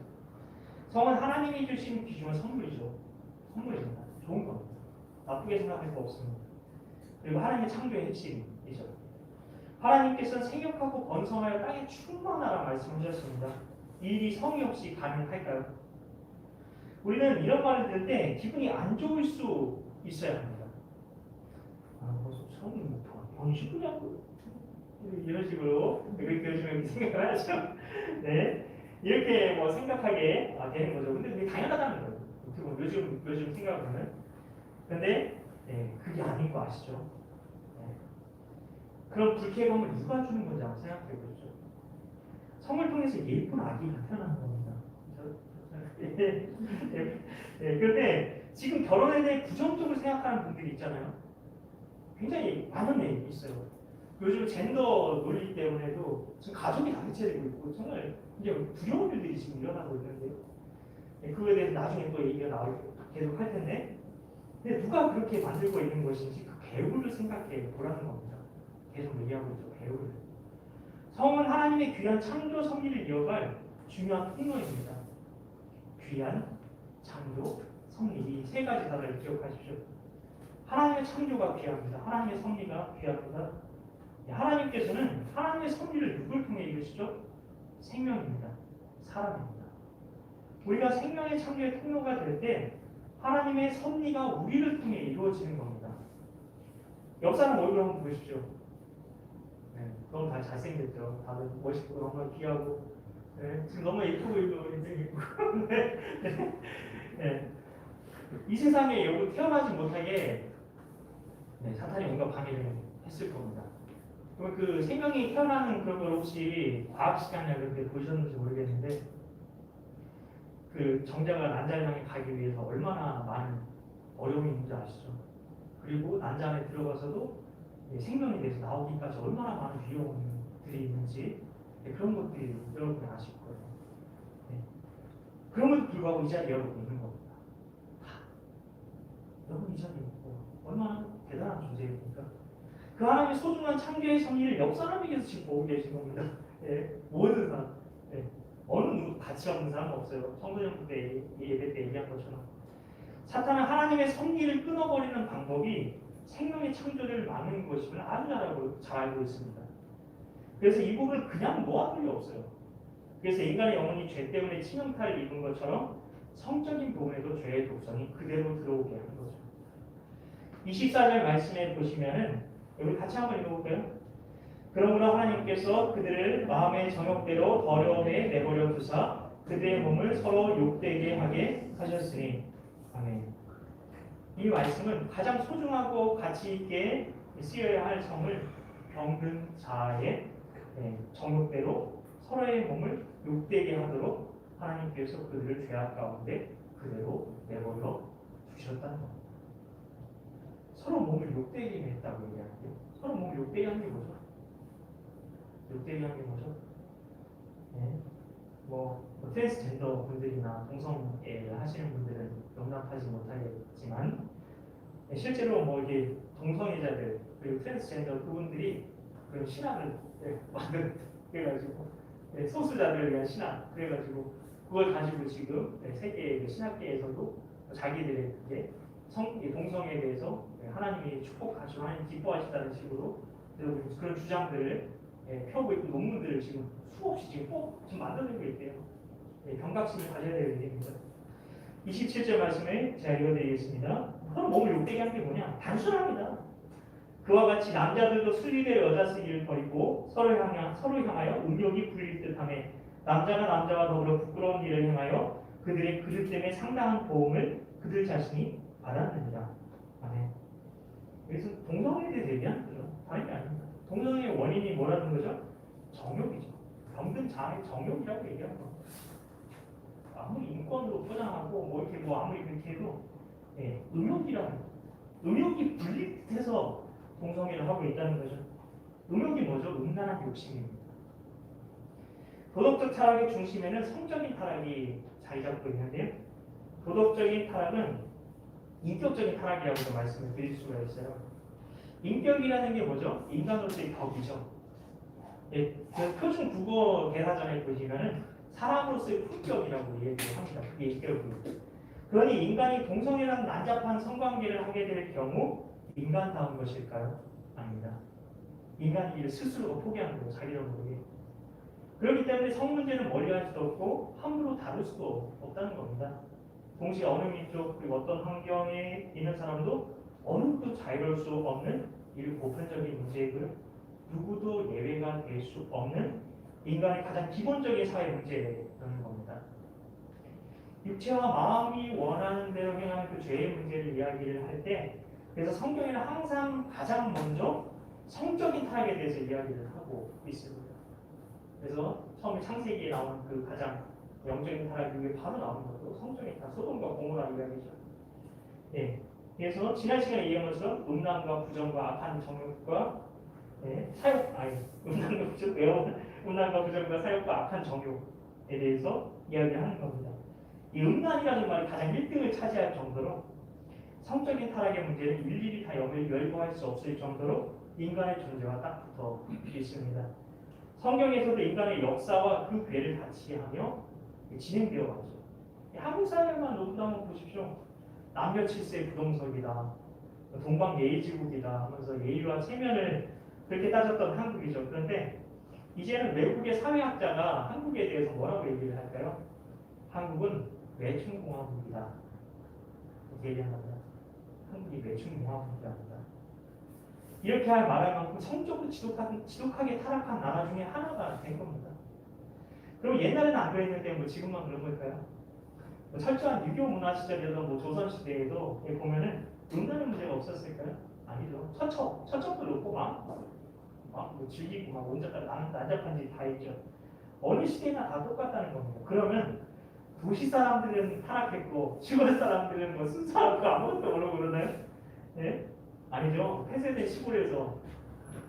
성은 하나님이 주신 귀중한 선물이죠. 선물입니다. 좋은 겁니다. 나쁘게 생각할 거 없습니다. 그리고 하나님의 창조의 핵심이죠. 하나님께서는 생육하고 번성하여 땅에 충만하라 말씀하셨습니다. 이 일이 성이 없이 가능할까요? 우리는 이런 말을 들을 때 기분이 안 좋을 수 있어야 합니다. 성이 뭐 번식이냐고 이런 식으로 요즘에 생각을 하죠. 네, 이렇게 뭐 생각하게 되는 거죠. 근데 그게 당연하다는 거예요. 어떻게 보면 요즘 생각을 하면. 근데 그게 아닌 거 아시죠? 그럼 불쾌감을 누가 주는 건지 한번 생각해 보죠. 성을 통해서 예쁜 아기 나타나는 겁니다. 그런데 지금 결혼에 대해 부정적으로 생각하는 분들이 있잖아요. 굉장히 많은 애 있어요. 요즘 젠더 논리 때문에도 지금 가족이 다개체되고 있고 정말 이제 두려운 일들이 지금 일어나고 있는데요. 그거에 대해서 나중에 또 얘기가 계속 할 텐데, 근데 누가 그렇게 만들고 있는 것인지 그 배후를 생각해 보라는 겁니다. 계속 얘기하고 있죠. 배후를. 성은 하나님의 귀한 창조 섭리를 이어갈 중요한 통로입니다. 귀한, 창조, 섭리 이 세 가지 단어를 기억하십시오. 하나님의 창조가 귀합니다. 하나님의 섭리가 귀합니다. 하나님께서는 하나님의 섭리를 누굴 통해 이루시죠? 생명입니다. 사람입니다. 우리가 생명의 창조의 통로가 될 때 하나님의 섭리가 우리를 통해 이루어지는 겁니다. 옆 사람 얼굴 한번 보십시오. 너무 다 잘생겼죠. 다들 멋있고 너무 귀하고 지금 너무 예쁘고 인생이고 이 세상에 여기 태어나지 못하게 사탄이 뭔가 방해를 했을 겁니다. 그럼 그 생명이 태어나는 그런 걸 혹시 과학 시간이나 그렇게 보셨는지 모르겠는데 그 정자가 난자를 향해 가기 위해서 얼마나 많은 어려움이 있는지 아시죠? 그리고 난자 안에 들어가서도 생명에 대해서 나오기까지 얼마나 많은 위험들이 있는지 그런 것들이 여러분이 아실 거예요. 그럼에도 불구하고 이 자리에 여러분이 있는 겁니다. 여러분 이 자리에 있고 얼마나 대단한 존재입니까? 그 하나님의 소중한 창조의 섭리를 옆 사람에게서 지금 보고 계신 겁니다. 모든 사람. 어느 누구도 가치 없는 사람은 없어요. 청소년 때 예배 때 얘기한 것처럼 사탄은 하나님의 섭리를 끊어버리는 방법이 생명의 창조를 막는 것임을 아주 잘 알고 있습니다. 그래서 이 부분을 그냥 놓아둘 리 없어요. 그래서 인간의 영혼이 죄 때문에 치명타를 입은 것처럼 성적인 부분에도 죄의 독성이 그대로 들어오게 한 거죠. 24절 말씀에 보시면은 여기 같이 한번 읽어볼까요? 그러므로 하나님께서 그들을 마음의 정욕대로 더러움에 내버려 두사 그들의 몸을 서로 욕되게 하게 하셨으니. 아멘. 이 말씀은 가장 소중하고 가치 있게 쓰여야 할 성을 병든 자의 정욕대로 서로의 몸을 욕되게 하도록 하나님께서 그들을 죄악 가운데 그대로 내버려 두셨다는 겁니다. 서로 몸을 욕되게 했다고 얘기하는데요. 서로 몸을 욕되게 하는 게 뭐죠? 욕되게 하는 게 뭐죠? 트랜스젠더 분들이나 동성애 하시는 분들은 용납하지 못하겠지만 실제로 이게 동성애자들 그리고 트랜스젠더 그분들이 그 신학을 만든 그래가지고 소수자들을 위한 신학 그래가지고 그걸 가지고 지금 세계 신학계에서도 자기들의 동성애에 대해서 하나님이 축복하시고 하나님 기뻐하시다는 식으로 그런 주장들을 펴고 있고 논문들을 지금 수없이 지금 만들어내고 있대요. 경각심을 가져야 될 일입니다. 27절 말씀에 제가 읽어드리겠습니다. 서로 몸을 욕되게 하는 게 뭐냐? 단순합니다. 그와 같이 남자들도 순리대로 여자 쓰기를 버리고 서로 향하여 음욕이 불릴 듯하며 남자가 남자와 더불어 부끄러운 일을 행하여 그들의 그릇 때문에 상당한 보험을 그들 자신이 받았느니라. 아멘. 그래서 동성애에 대비한 거죠. 다른 게 아닙니다. 동성애의 원인이 뭐라는 거죠? 정욕이죠. 병든 자아의 정욕이라고 얘기하는 겁니다. 아무리 인권으로 포장하고 이렇게 아무리 그렇게 해도 음욕이라는 거. 음욕이 불릴 듯해서 동성애를 하고 있다는 거죠. 음욕이 뭐죠? 음란한 욕심입니다. 도덕적 타락의 중심에는 성적인 타락이 자리 잡고 있는데요. 도덕적인 타락은 인격적인 타락이라고도 말씀을 드릴 수가 있어요. 인격이라는 게 뭐죠? 인간으로서의 덕이죠. 그 표준 국어 대사전에 보시면은 사람으로서의 품격이라고 얘기를 합니다. 그게 인격이에요. 그러니 인간이 동성애라는 난잡한 성관계를 하게 될 경우 인간다운 것일까요? 아닙니다. 인간이 이를 스스로 포기하는 거예요. 자기를 모르게. 그렇기 때문에 성 문제는 멀리할 수도 없고 함부로 다룰 수도 없다는 겁니다. 동시에 어느 민족 그리고 어떤 환경에 있는 사람도 어느 누구도 자유로울 수 없는 이를 보편적인 문제이고요. 누구도 예외가 될 수 없는 인간의 가장 기본적인 사회 문제라는 겁니다. 육체와 마음이 원하는 대로 행하는 그 죄의 문제를 이야기를 할 때 그래서 성경에는 항상 가장 먼저 성적인 타락에 대해서 이야기를 하고 있습니다. 그래서 처음에 창세기에 나오는 그 가장 영적인 타락 이후에 바로 나오는 것도 성적인 타락, 소돔과 고모라 이야기죠. 그래서 지난 시간에 얘기한 것처럼 음란과 부정과 악한 정욕과 음란과 부정과 사욕과 악한 정욕에 대해서 이야기하는 겁니다. 이 음란이라는 말이 가장 1등을 차지할 정도로 성적인 타락의 문제는 일일이 다 열거할 수 없을 정도로 인간의 존재와 딱 붙어 있습니다. 성경에서도 인간의 역사와 그 배를 같이 하며 진행되어 가죠. 한국 사회만 놓고 한번 보십시오. 남녀 칠세 부동석이다, 동방예의지국이다 하면서 예의와 체면을 그렇게 따졌던 한국이죠. 그런데 이제는 외국의 사회학자가 한국에 대해서 뭐라고 얘기를 할까요? 한국은 매춘공화국이다. 이렇게 얘기합니다. 한국이 매춘공화국이랍니다. 이렇게 말할 만큼 성적으로 지독하게 타락한 나라 중에 하나가 된 겁니다. 그럼 옛날에는 안 그랬는데 지금만 그런 걸까요? 철저한 유교 문화 시절에도 조선 시대에도 보면은 음란의 문제가 없었을까요? 아니죠. 처첩도 놓고 즐기고 난잡한 짓 다 했죠. 어느 시대나 다 똑같다는 겁니다. 그러면 도시 사람들은 타락했고 시골 사람들은 순수하고 아무것도 모르고 그러나요? 아니죠. 폐쇄된 시골에서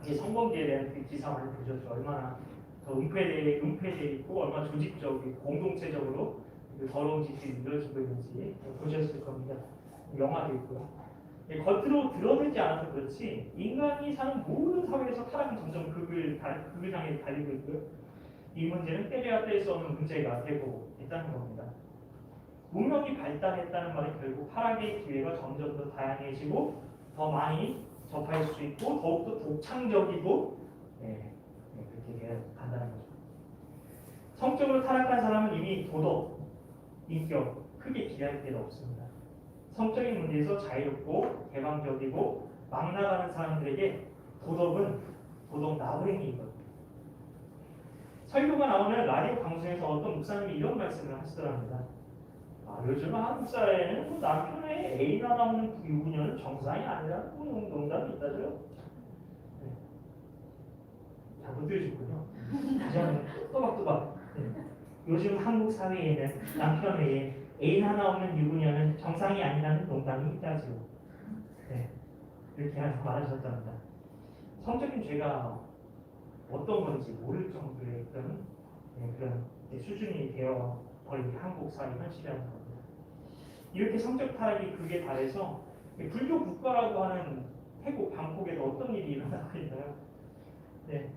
이제 성범죄에 대한 그 기사 많이 보셨죠. 얼마나 더 은폐돼 있고 얼마나 조직적이고 공동체적으로 그 더러운 짓이 이루어지고 있는지 보셨을 겁니다. 영화도 있고요. 겉으로 드러내지 않아서 그렇지 인간이 사는 모든 사회에서 타락은 점점 극을 향해 달리고 있고요. 이 문제는 때려야 뗄 수 없는 문제가 되고 있다는 겁니다. 문명이 발달했다는 말은 결국 타락의 기회가 점점 더 다양해지고 더 많이 접할 수 있고 더욱더 독창적이고 그렇게 간다는 거죠. 성적으로 타락한 사람은 이미 도덕, 인격 크게 기대할 필요 없습니다. 성적인 문제에서 자유롭고 개방적이고 막 나가는 사람들에게 도덕은 도덕 나부랭이거든요. 설교가 나오는 라디오 방송에서 어떤 목사님이 이런 말씀을 하시더랍니다. 요즘 한국 사회에는 뭐 남편의 애인 하나 없는 유부녀는 정상이 아니라는 농담이 있다죠. 네. 잘못 들으셨군요. 다시 한번 또박또박. 네. 요즘 한국 사회에는 남편 외에 애인 하나 없는 유부녀는 정상이 아니라는 농담이 있다죠. 네. 이렇게 말하셨답니다. 성적인 죄가 어떤 건지 모를 정도의 그런 수준이 되어 버린 한국 사회 현실이라는 겁니다. 이렇게 성적 타락이 극에 달해서 불교 국가라고 하는 태국 방콕에도 어떤 일이 일어나고 있나요? 네.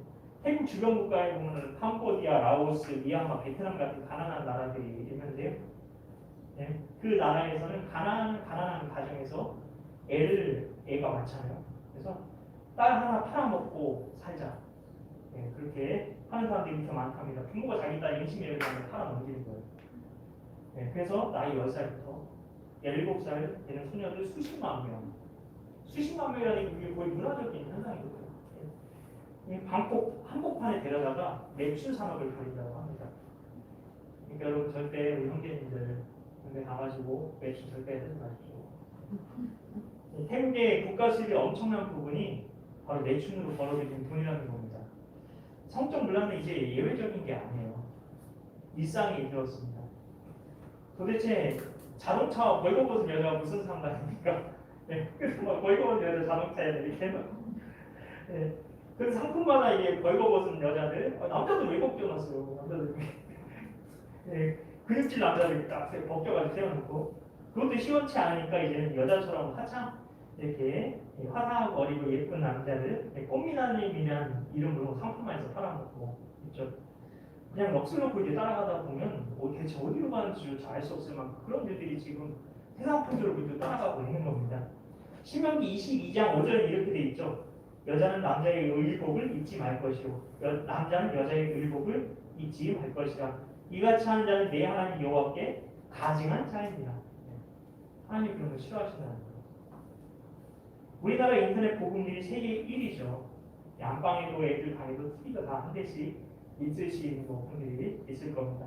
태국 주변 국가에 보면 캄보디아, 라오스, 미얀마, 베트남 같은 가난한 나라들이 있는데요. 네. 그 나라에서는 가난한 가정에서 애가 많잖아요. 그래서 딸 하나 팔아먹고 살자. 네. 그렇게 하는 사람들이 이렇게 많답니다. 부모가 자기 딸 임신을 하면 팔아넘기는 거예요. 네. 그래서 나이 10살부터 17살 되는 소녀들 수십만 명이라는 게 거의 문화적인 현상이거든요. 방콕 한복판에 데려다가 매춘 산업을 벌인다고 합니다. 그러니까 여러분 절대 우리 형제님들 군대 가가지고 매춘 절대 하지 마십시오. 태국의 국가 수입의 엄청난 부분이 바로 매춘으로 벌어들인 돈이라는 겁니다. 성적 문화는 이제 예외적인 게 아니에요. 일상이 되었습니다. 도대체 자동차 벌거벗은 여자가 무슨 상관입니까? 네, 그래서 막 벌거벗은 여자 자동차에 이렇게 해놓고 네, 그 상품마다 이게 벌거벗은 여자들 남자들 왜 벗겨놨어요? 남자들 네, 근육질 남자들 딱 벗겨가지고 세워놓고 그것도 시원치 않으니까 이제는 여자처럼 화창 이렇게 화사하고 어리고 예쁜 남자들 꽃미남이라는 이름으로 상품화해서 팔아먹고 있죠. 그냥 넋을 놓고 이제 따라가다 보면 대체 어디로 가는지 잘 알 수 없을 만큼 그런 일들이 지금 세상 풍조를 따라가고 있는 겁니다. 신명기 22장 5절에 이렇게 돼 있죠. 여자는 남자의 의복을 입지 말 것이요 남자는 여자의 의복을 입지 말 것이라. 이같이 하는 자는 내 하나님 여호와께 가증한 자입니다. 하나님 그런 걸 싫어하신다는 거예요. 우리나라 인터넷 보급률이 세계 1위죠. 안방에도 애들 방에도 TV가 다 한 대씩 있으신 분들이 있을 겁니다.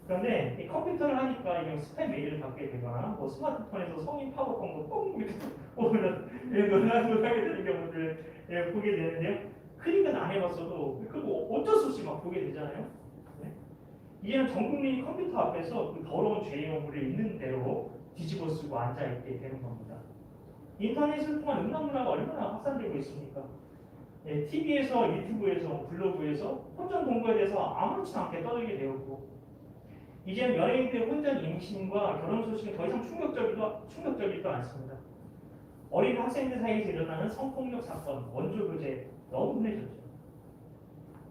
그런데 이 컴퓨터를 하니까 이런 스팸 메일을 받게 되거나 뭐 스마트폰에서 성인 팝업 광고 뻥 이렇게 오면 놀라게 되는 경우들 보게 되는데요. 클릭은 안 해봤어도 그거 어쩔 수 없이 막 보게 되잖아요. 네? 이제는 전 국민이 컴퓨터 앞에서 그 더러운 죄의 영물을 있는 대로 뒤집어 쓰고 앉아있게 되는 겁니다. 인터넷을 통한 음란 문화가 얼마나 확산되고 있습니까? 네, TV에서, 유튜브에서, 블로그에서 혼전 동거에 대해서 아무렇지 않게 떠들게 되었고 이제는 연예인들의 혼전 임신과 결혼 소식은 더 이상 충격적이지도 않습니다. 어린 학생들 사이에서 일어나는 성폭력 사건, 원조교제 너무 흔해졌죠.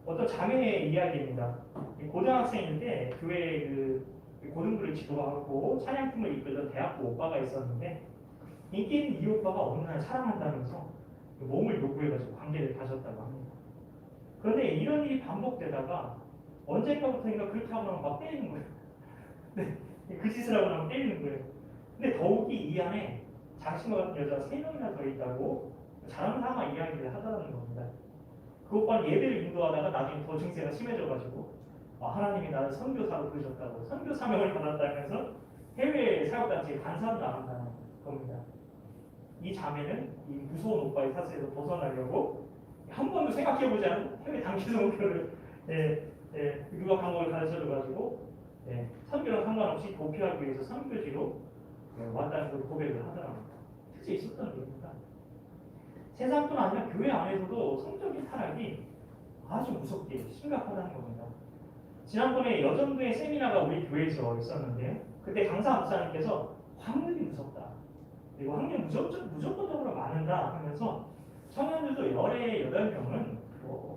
어떤 자매의 이야기입니다. 고등학생인데 교회에 고등부를 지도하고 찬양팀을 이끌던 대학교 오빠가 있었는데 인기 있는 이 오빠가 어느 날 사랑한다면서 몸을 요구해가지고 관계를 가졌다고 합니다. 그런데 이런 일이 반복되다가 언젠가부터인가 그렇게 하고 나면 막 때리는 거예요. 네, 그 짓을 하고 나면 때리는 거예요. 근데 더욱이 이 안에 자신과 같은 여자가 3명이나 더 있다고 자랑삼아 이야기를 하더라는 겁니다. 그 오빠는 예배를 인도하다가 나중에 더 증세가 심해져가지고 하나님이 나를 선교사로 부르셨다고 선교 사명을 받았다면서 해외 사역단체에 간사도 나간다는 겁니다. 이 자매는 이 무서운 오빠의 사슬에서 벗어나려고 한 번도 생각해보지 않은 해외 단기성 목표를 유학 방법을 가르쳐줘가지고 선교랑 상관없이 도피하기 위해서 선교지로 왔다는 걸 고백을 하더라고요. 실제 있었던 일입니다. 세상뿐 아니라 교회 안에서도 성적인 타락이 아주 무섭게 심각하다는 겁니다. 지난번에 여전도의 세미나가 우리 교회에서 있었는데요. 그때 강사 목사님께서 확률이 무섭다. 그리고 확률 무조건적으로 많은다 하면서 청년들도 18명은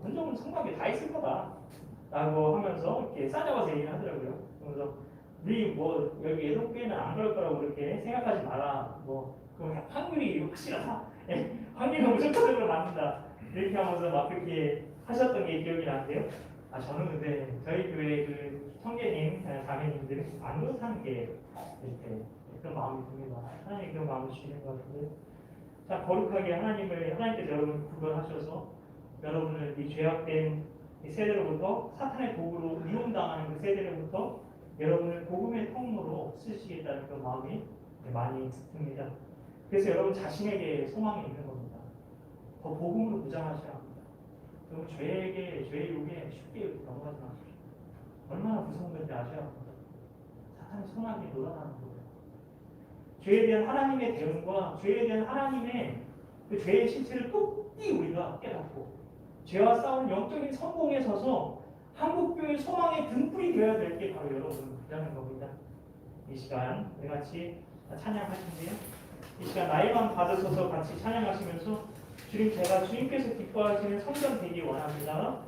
본적은 성곽에 다 있을 거다 라고 하면서 이렇게 싸잡아서 얘기를 하더라고요. 그래서 우리 여기 예독교회는 안 그럴 거라고 그렇게 생각하지 마라. 그 확률이 확실하다. 확률은 무조건적으로 맞는다. 이렇게 하면서 막 그렇게 하셨던 게 기억이 나는데요. 저는 근데 저희 교회 그 청계님, 자매님들은 안 그렇다는 게 이렇게 그런 마음이 듭니다. 하나님 그런 마음을 주시는 것 같은데, 자 거룩하게 하나님께서 여러분 구별하셔서 여러분을 이 죄악된 이 세대로부터 사탄의 도구로 이용당하는 그 세대로부터 여러분을 복음의 통로로 쓰시겠다는 그 마음이 많이 듭니다. 그래서 여러분 자신에게 소망이 있는 겁니다. 더 복음으로 무장하셔야 합니다. 여러분 죄의 욕에 쉽게 넘어가지 마십시오. 얼마나 무서운 건지 아셔야 합니다. 사탄의 선악이 놀아나는 거예요. 죄에 대한 하나님의 대응과 죄에 대한 하나님의 그 죄의 실체를 똑띠 우리가 깨닫고 죄와 싸우는 영적인 성공에 서서 한국교회 소망의 등불이 되어야 될 게 바로 여러분이라는 겁니다. 이 시간 우리 같이 찬양할 텐데요. 이 시간 나의 맘 받으셔서 같이 찬양하시면서 주님, 제가 주님께서 기뻐하시는 성전 되기 원합니다.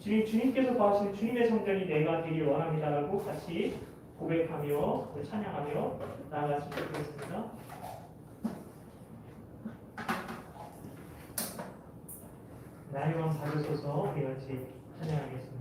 주님께서 봐하시는 주님의 성전이 내가 되기 원합니다라고 같이 고백하며 찬양하며 나아가시도록 하겠습니다. 나의 맘 받으셔서 우리 같이 찬양하겠습니다.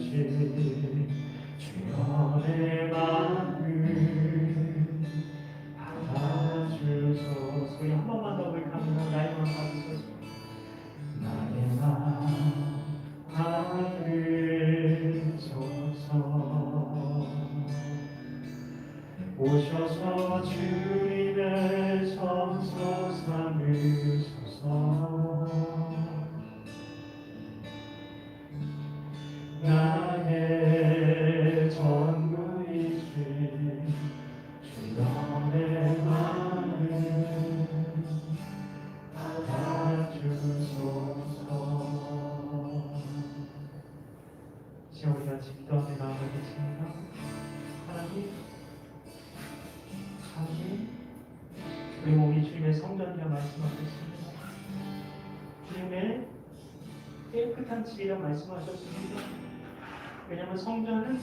주여 내 마음을 받아주소서. 우리 한 번만 더 고백합니다. 나의 마음 받으소서. 나의 마음 받으소서. 오셔서 주님의 성소 삼으소서. 나의 전부이신 주여 내 마음을 받아주소서. 지금 우리 같이 기도하며 나아가겠습니다. 하나님, 우리 몸이 주님의 성전이라 말씀하셨습니다. 주님의 깨끗한 집이라 말씀하셨습니다. 왜냐하면 성전은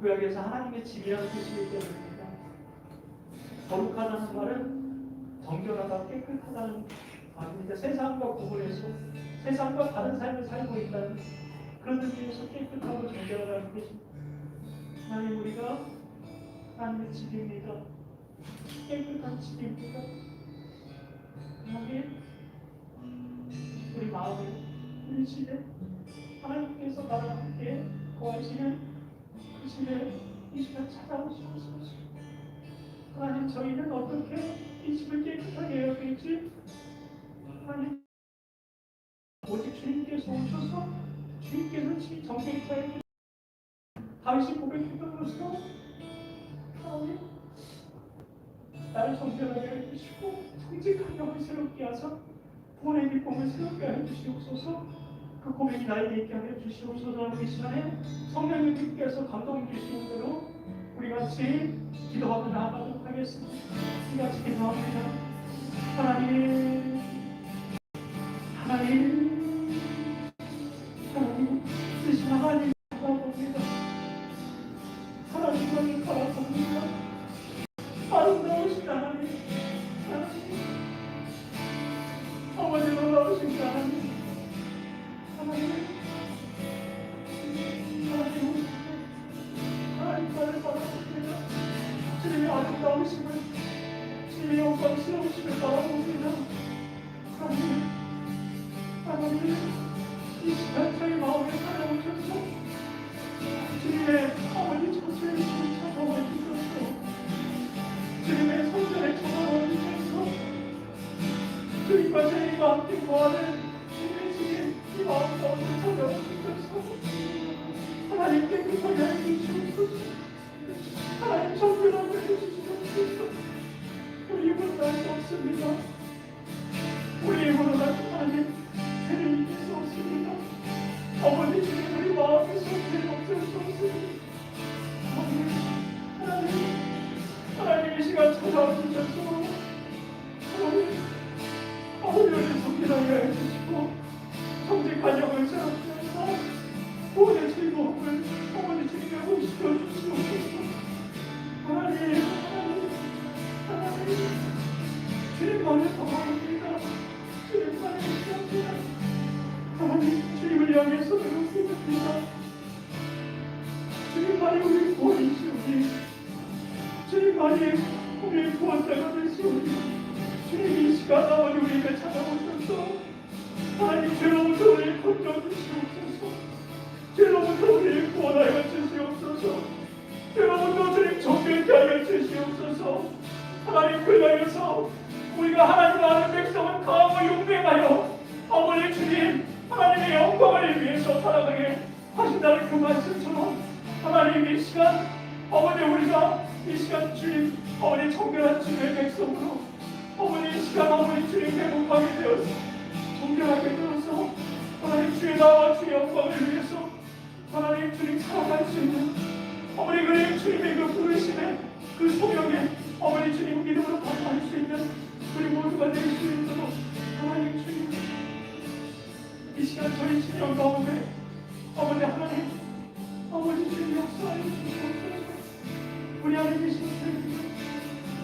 구약에서 하나님의 집이라는 뜻이기 때문입니다. 거룩하다는 말은 정결하다, 깨끗하다는 말입니다. 세상과 구분해서 세상과 다른 삶을 살고 있다는 그런 의미에서 깨끗하고 정결하다는 뜻입니다. 하나님, 우리가 하나님의 집입니다. 깨끗한 집입니다. 하나님, 우리 마음에, 우리 집에 하나님께서 나와 함께 거하시는 그 집에 이 시간 찾아오시옵소서. 하나님, 저희는 어떻게 이 집을 깨끗하게 해야 될지, 하나님, 오직 주님께서 오셔서 주님께서 집이 정결케 하여 다윗이 고백했던 것처럼 하나님, 나를 정결하게 해주시고 정직한 영을 새롭게 하사 구원의 기쁨을 새롭게 하여 주시옵소서. 그 고백이 나에게 있게 하여 주시옵소서. 하는 이 시간에 성령님께서 감동 주시는 대로 우리 같이 기도하고 나아가도록 하겠습니다. 우리 같이 기도합니다. 하나님, 하나님, 하나님, 뜻이 하나님 바라봅니다. 하나님을 바라봅니다. 아름다우신 하나님, 하나님, 어머니 놀라우신 하나님, 하나님, 하나님, 하나님만을 바라봅니다. 주님의 아름다우심을, 주님의 영광스러우심을 바라봅니다. 하나님, 하나님, 이 시간 저희 마음에 찾아오셔서 주님의 어머니 저주의심을 찾아와 주셔서 주님의 성전에 찾아와 주셔서 주님과 저희가 함께 거하는 주님의 집에 이 마음 가운데 찾아와 주셔서 하나님 깨끗하게 해주시옵소서. 하나님 정결하게 해주시옵소서. 우리 힘으로 할 수 없습니다. 우리 힘으로 하나님 죄를 이길 수 없습니다. 어머니 주님, 우리 마음에서 죄를 없앨 수 없습니다. 하나님, 하나님 이 시간 찾아와 주셔서 하나님, 어머니를 정결하게 해주시고 정직한 영을 세워주셔서 구원의 즐거움을 어머니 주님께 호시켜 주시옵소서. 하나님, 하나님, 주님만을 바라봅니다. 주님만을 기도합니다. 하나님, 주님을 향해서 배웠습니다. 주님만이 우리 구원이시오니, 주님만이 우리의 구원자가 되시오니, 주님 이 시간 아버지 우리에게 찾아오셔서 하나님 죄로부터 우리를 건져주시옵소서. 죄로부터 우리를 구원하여 주시옵소서. 죄로부터 주님 정결케 하여 주시옵소서. 하나님, 그리하여서 우리가 하나님 아는 백성은 강하고 용맹하여 어머니 주님 하나님의 영광을 위해서 살아가게 하신다는 그 말씀처럼 하나님 이 시간 어머니 우리가 이 시간 주님 어머니 정결한 주님의 백성으로 어머니 이 시간 어머니 주님 회복하게 되어서 정결하게 되어서 하나님 주의 나와 주의 영광을 위해서 하나님 주님 살아갈 수 있는 어머니 그의 주님의 그 부르심에 그 소명에 어머니 주님 믿음으로 반응할 수 있는 우리 모두가 될 수 있도록 하나님 주님 이 시간 저희 신령 가운데 어머니 하나님 어머니 주님 역사하여 주시옵소서. 우리 안에 계신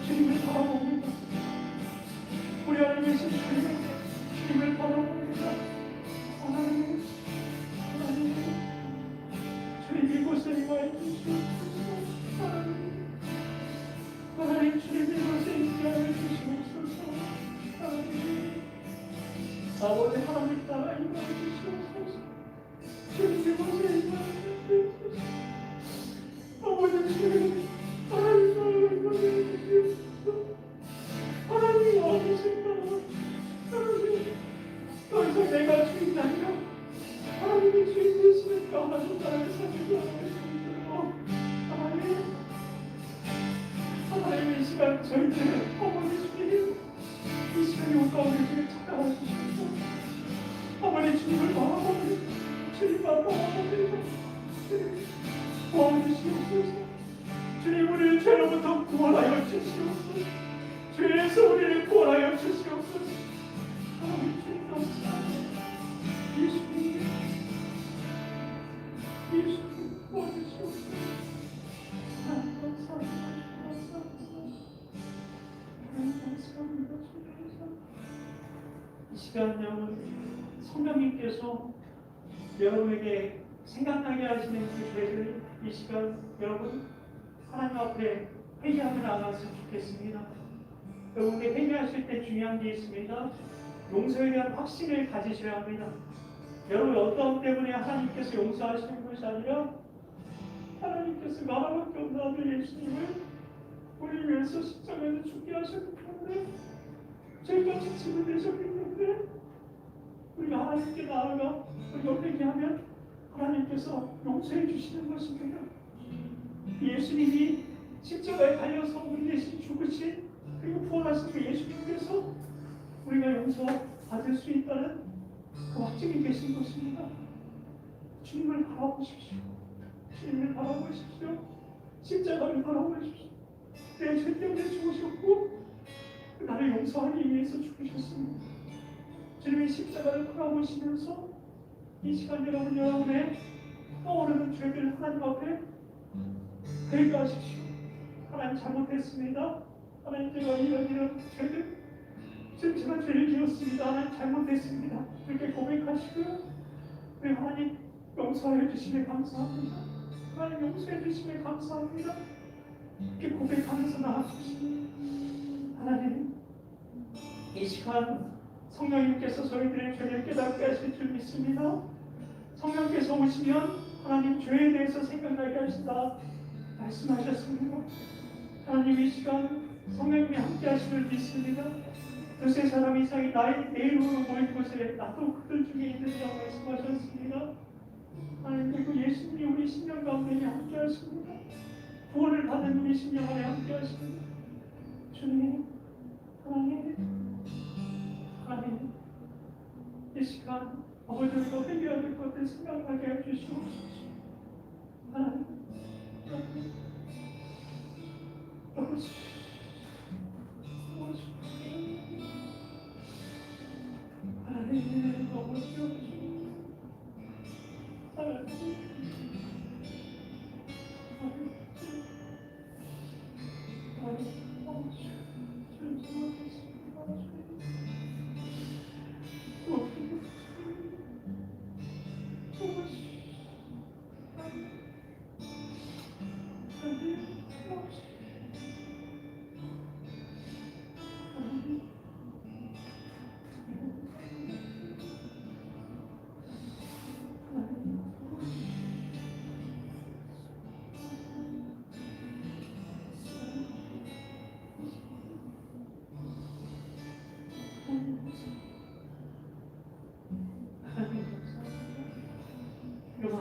주님을 바라봅니다. 우리 안에 계신 주님을 바라봅니다. 하나님, 하나님, 주시옵소서. 하나님 주님 이곳에 있게 하여 주시옵소서. 아버지 하나님 따라 임하여 주시옵소서. 주님 이곳에 임하여 주시옵소서. 아버지 주님 하나님 따라 임하여 주시옵소서. 하나님 어디신가? 하나님 더 이상 내가 주인이 아니라 하나님이 주인 되시니까 하나님 나를 사랑하게 하시옵소서. 하나님 이 시간 저희들 어머니 주님 이 시간에 온 가운데 주님 찾아와 주시옵소서. 어머니 주님을 바라보니 주님만 바라보니 주님 도와주시옵소서. 주님 우리를 죄로부터 구원하여 주시옵소서. 죄에서 우리를 구원하여 주시옵소서. 하나님 주님 감사합니다. 예수님 도와주시옵소서. 하나님 감사합니다. 이 시간 여러분 성령님께서 여러분에게 생각나게 하시는 그 죄를 이 시간 여러분 하나님 앞에 회개하며 나갔으면 좋겠습니다. 여러분께 회개하실 때 중요한 게 있습니다. 용서에 대한 확신을 가지셔야 합니다. 여러분 어떤 때문에 하나님께서 용서하시는 것이 아니라 하나님께서 하나밖에 없는 아들 예수님을 우리 위해서 십자가에서 죽게 하셨는데 저희가 지침을 내셨는데 우리가 하나님께 나아가 우리가 회개하면 하나님께서 용서해 주시는 것입니다. 예수님이 십자가에 달려서 우리 대신 죽으신 그리고 부활하신 그 예수님께서 우리가 용서받을 수 있다는 그 확증이 되신 것입니다. 주님을 바라보십시오. 주님을 바라보십시오. 십자가를 바라보십시오. 내 죄 때문에 죽으셨고 나를 용서하기 위해서 죽으셨습니다. 주님의 십자가를 바라보시면서 이 시간 여러분의 떠오르는 죄를 하나님 앞에 회개하십시오. 하나님 잘못했습니다. 하나님 제가 이런 죄를 지금 제가 죄를 지었습니다. 하나님 잘못했습니다. 이렇게 고백하시고요. 우리 하나님 용서해 주시면 감사합니다. 하나님 용서해 주시면 감사합니다. 이렇게 고백하면서 나아가십시오. 하나님 이 시간 성령님께서 저희들의 죄를 깨닫게 하실 줄 믿습니다. 성령께서 오시면 하나님 죄에 대해서 생각나게 하신다 말씀하셨습니다. 하나님 이 시간 성령님이 함께 하실 줄 믿습니다. 두세 사람 이상이 내 이름으로 모인 곳에 나도 그들 중에 있느니라고 말씀하셨습니다. 하나님 그리고 예수님이 우리 심령 가운데 함께 하십니다. 구원을 받은 우리 심령 안에 함께 하십니다. 주님 하나님 이 시간 아버지가 회개해야 될 것을 생각나게 해주시옵소서. 하나님 아버지 하나님 아버지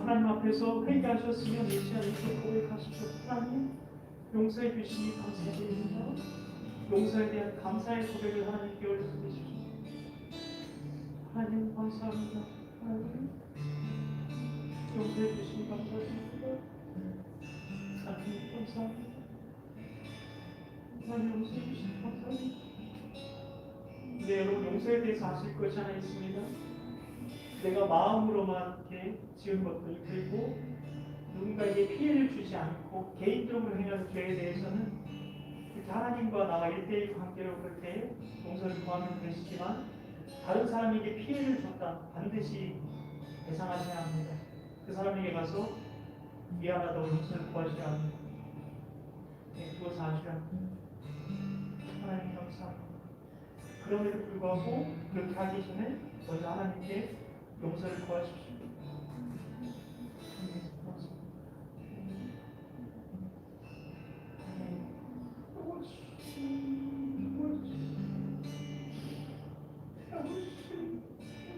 하나님 앞에서 회개하셨으면 이 시간 이렇게 고백하십시오. 하나님 용서해 주시니 감사드립니다. 용서에 대한 감사의 고백을 하나님께 올려드리십시오. 하나님 감사합니다. 하나님 용서해 주시니 감사드립니다. 하나님 감사합니다. 하나님 용서해 주시니 감사합니다. 네, 여러분 용서에 대해서 아실 것이 하나 있습니다. 내가 마음으로만 이렇게 지은 것들 그리고 누군가에게 피해를 주지 않고 개인적으로 행하는 죄에 대해서는 하나님과 나와 1대1 관계로 그렇게 용서를 구하면 되시지만 다른 사람에게 피해를 줬다 반드시 배상하셔야 합니다. 그 사람에게 가서 미안하다고 용서를 구하지 않는 그것을 아시라. 하나님 감사합니다. 그럼에도 불구하고 그렇게 하기 전에 먼저 하나님께 용서를 구하십시오.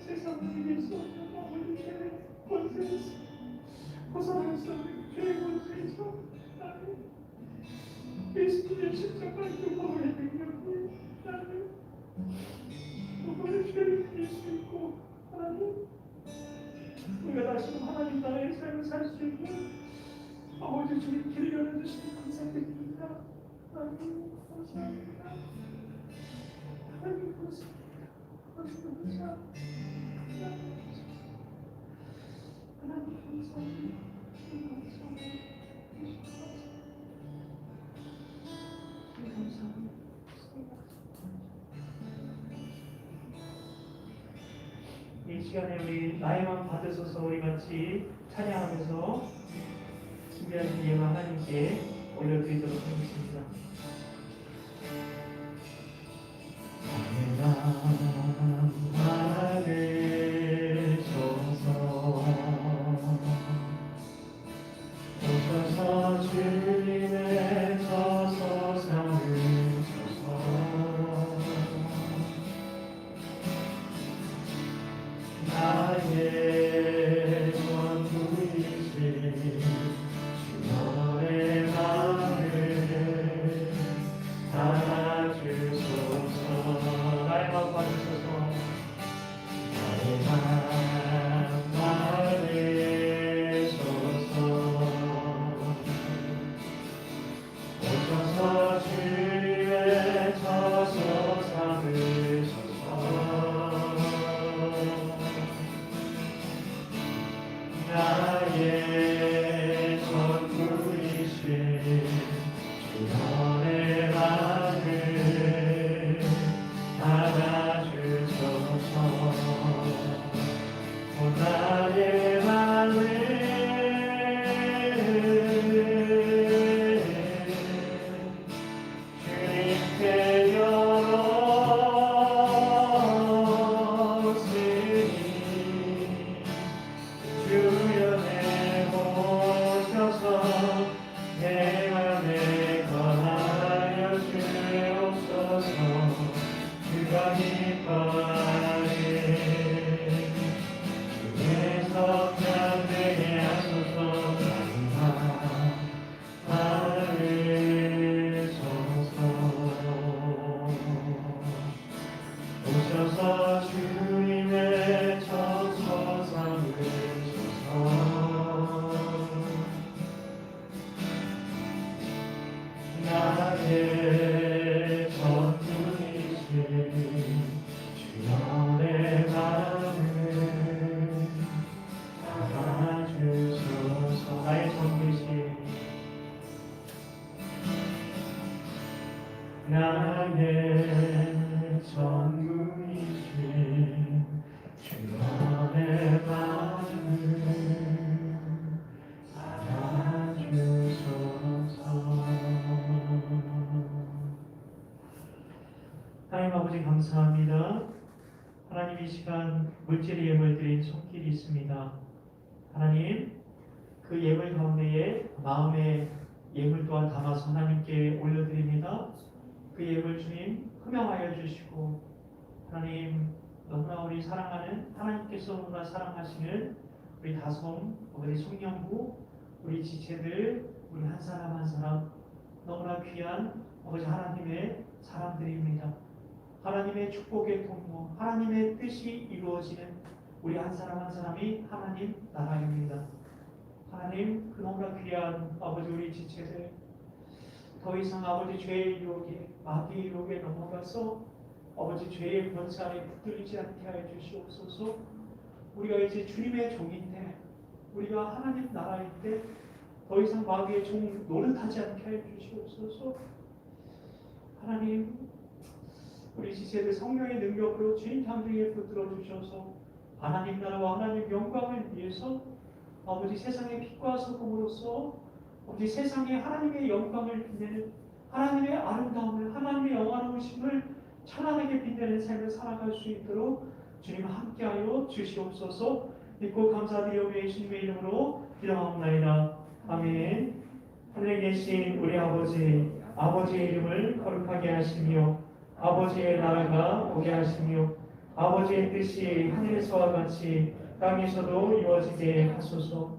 세상을 위해서 아버지 죄의 권세에서 벗어날 수 없는 죄의 권세에서 나는 예수님의 십자가의 교법의 능력이 나는 그분의 죄를 이길 수 있고 하나님 우리가 다시 하나님 나라의 삶을 살 수 있는 아버지 주님 길을 열어주시니 감사드립니다. 하나님 감사합니다. 하나님 감사합니다. 하나님 감사합니다. 하나님 감사합니다. 이 시간에 우리 나이만 받으소서 우리 같이 찬양하면서 준비하신 예물 하나님께 올려드리도록 하겠습니다. 오셔서 주님의 저서 삼으소서. 나의 전부이신 주님의 마음을 달아주소서. 나의 마음 받으소서. 나의 마음 받으소서. 오셔서 주님의 저서 삼으소서. 나의 전부이신 주님의 마음을 받아주소서. 나의 마음을 주님께 열었으니 주여 내오셔서 내 맘에 거하여 주옵소서. 주가 기뻐하네 주께서 편되게 하소서. 받으소서. 오셔서 주님의 저서 삼으소서. 나의 전부이신 주님의 마음을 받아주소서. 나의 전부이신 나의 전부이신 주님의 마음을 받아주소서. 하나님 아버지 감사합니다. 하나님 이 시간 물질의 예물 드린 손길이 있습니다. 하나님 그 예물 가운데에 마음의 예물 또한 담아서 하나님께 올려드립니다. 그 예물 주님 흠명하여 주시고 하나님 너무나 우리 사랑하는 하나님께서 너무나 사랑하시는 우리 다솜 우리 송영구 우리 지체들 우리 한 사람 한 사람 너무나 귀한 아버지 하나님의 사람들입니다. 하나님의 축복의 통로 하나님의 뜻이 이루어지는 우리 한 사람 한 사람이 하나님 나라입니다. 하나님 그 너무나 귀한 아버지 우리 지체들 더 이상 아버지 죄의 유혹에 마귀의 유혹에 넘어가서 아버지 죄의 권세 아래 붙들리지 않게 하여 주시옵소서. 우리가 이제 주님의 종인데 우리가 하나님 나라일 때 더 이상 마귀의 종 노릇하지 않게 하여 주시옵소서. 하나님 우리 지체들 성령의 능력으로 주님 탐중에 붙들어 주셔서 하나님 나라와 하나님 영광을 위해서 아버지 세상의 빛과 소금으로서 아버지 세상에 하나님의 영광을 빛내는 하나님의 아름다움을 하나님의 영화로우심을 찬란하게 빛내는 삶을 살아갈 수 있도록 주님 함께하여 주시옵소서. 믿고 감사드리며 예수님의 이름으로 기도하옵나이다. 아멘. 하늘에 계신 우리 아버지, 아버지의 이름을 거룩하게 하시며 아버지의 나라가 오게 하시며 아버지의 뜻이 하늘에서와 같이 땅에서도 이루어지게 하소서.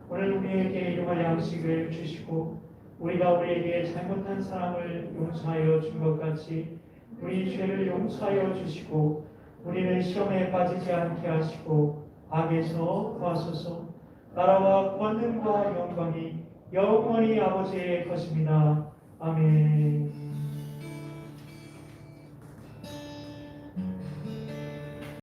오늘 우리에게 일용할 양식을 주시고 우리가 우리에게 잘못한 사람을 용서하여 준 것 같이 우리 죄를 용서하여 주시고 우리는 시험에 빠지지 않게 하시고 악에서 구하소서. 나라와 권능과 영광이 영원히 아버지의 것입니다.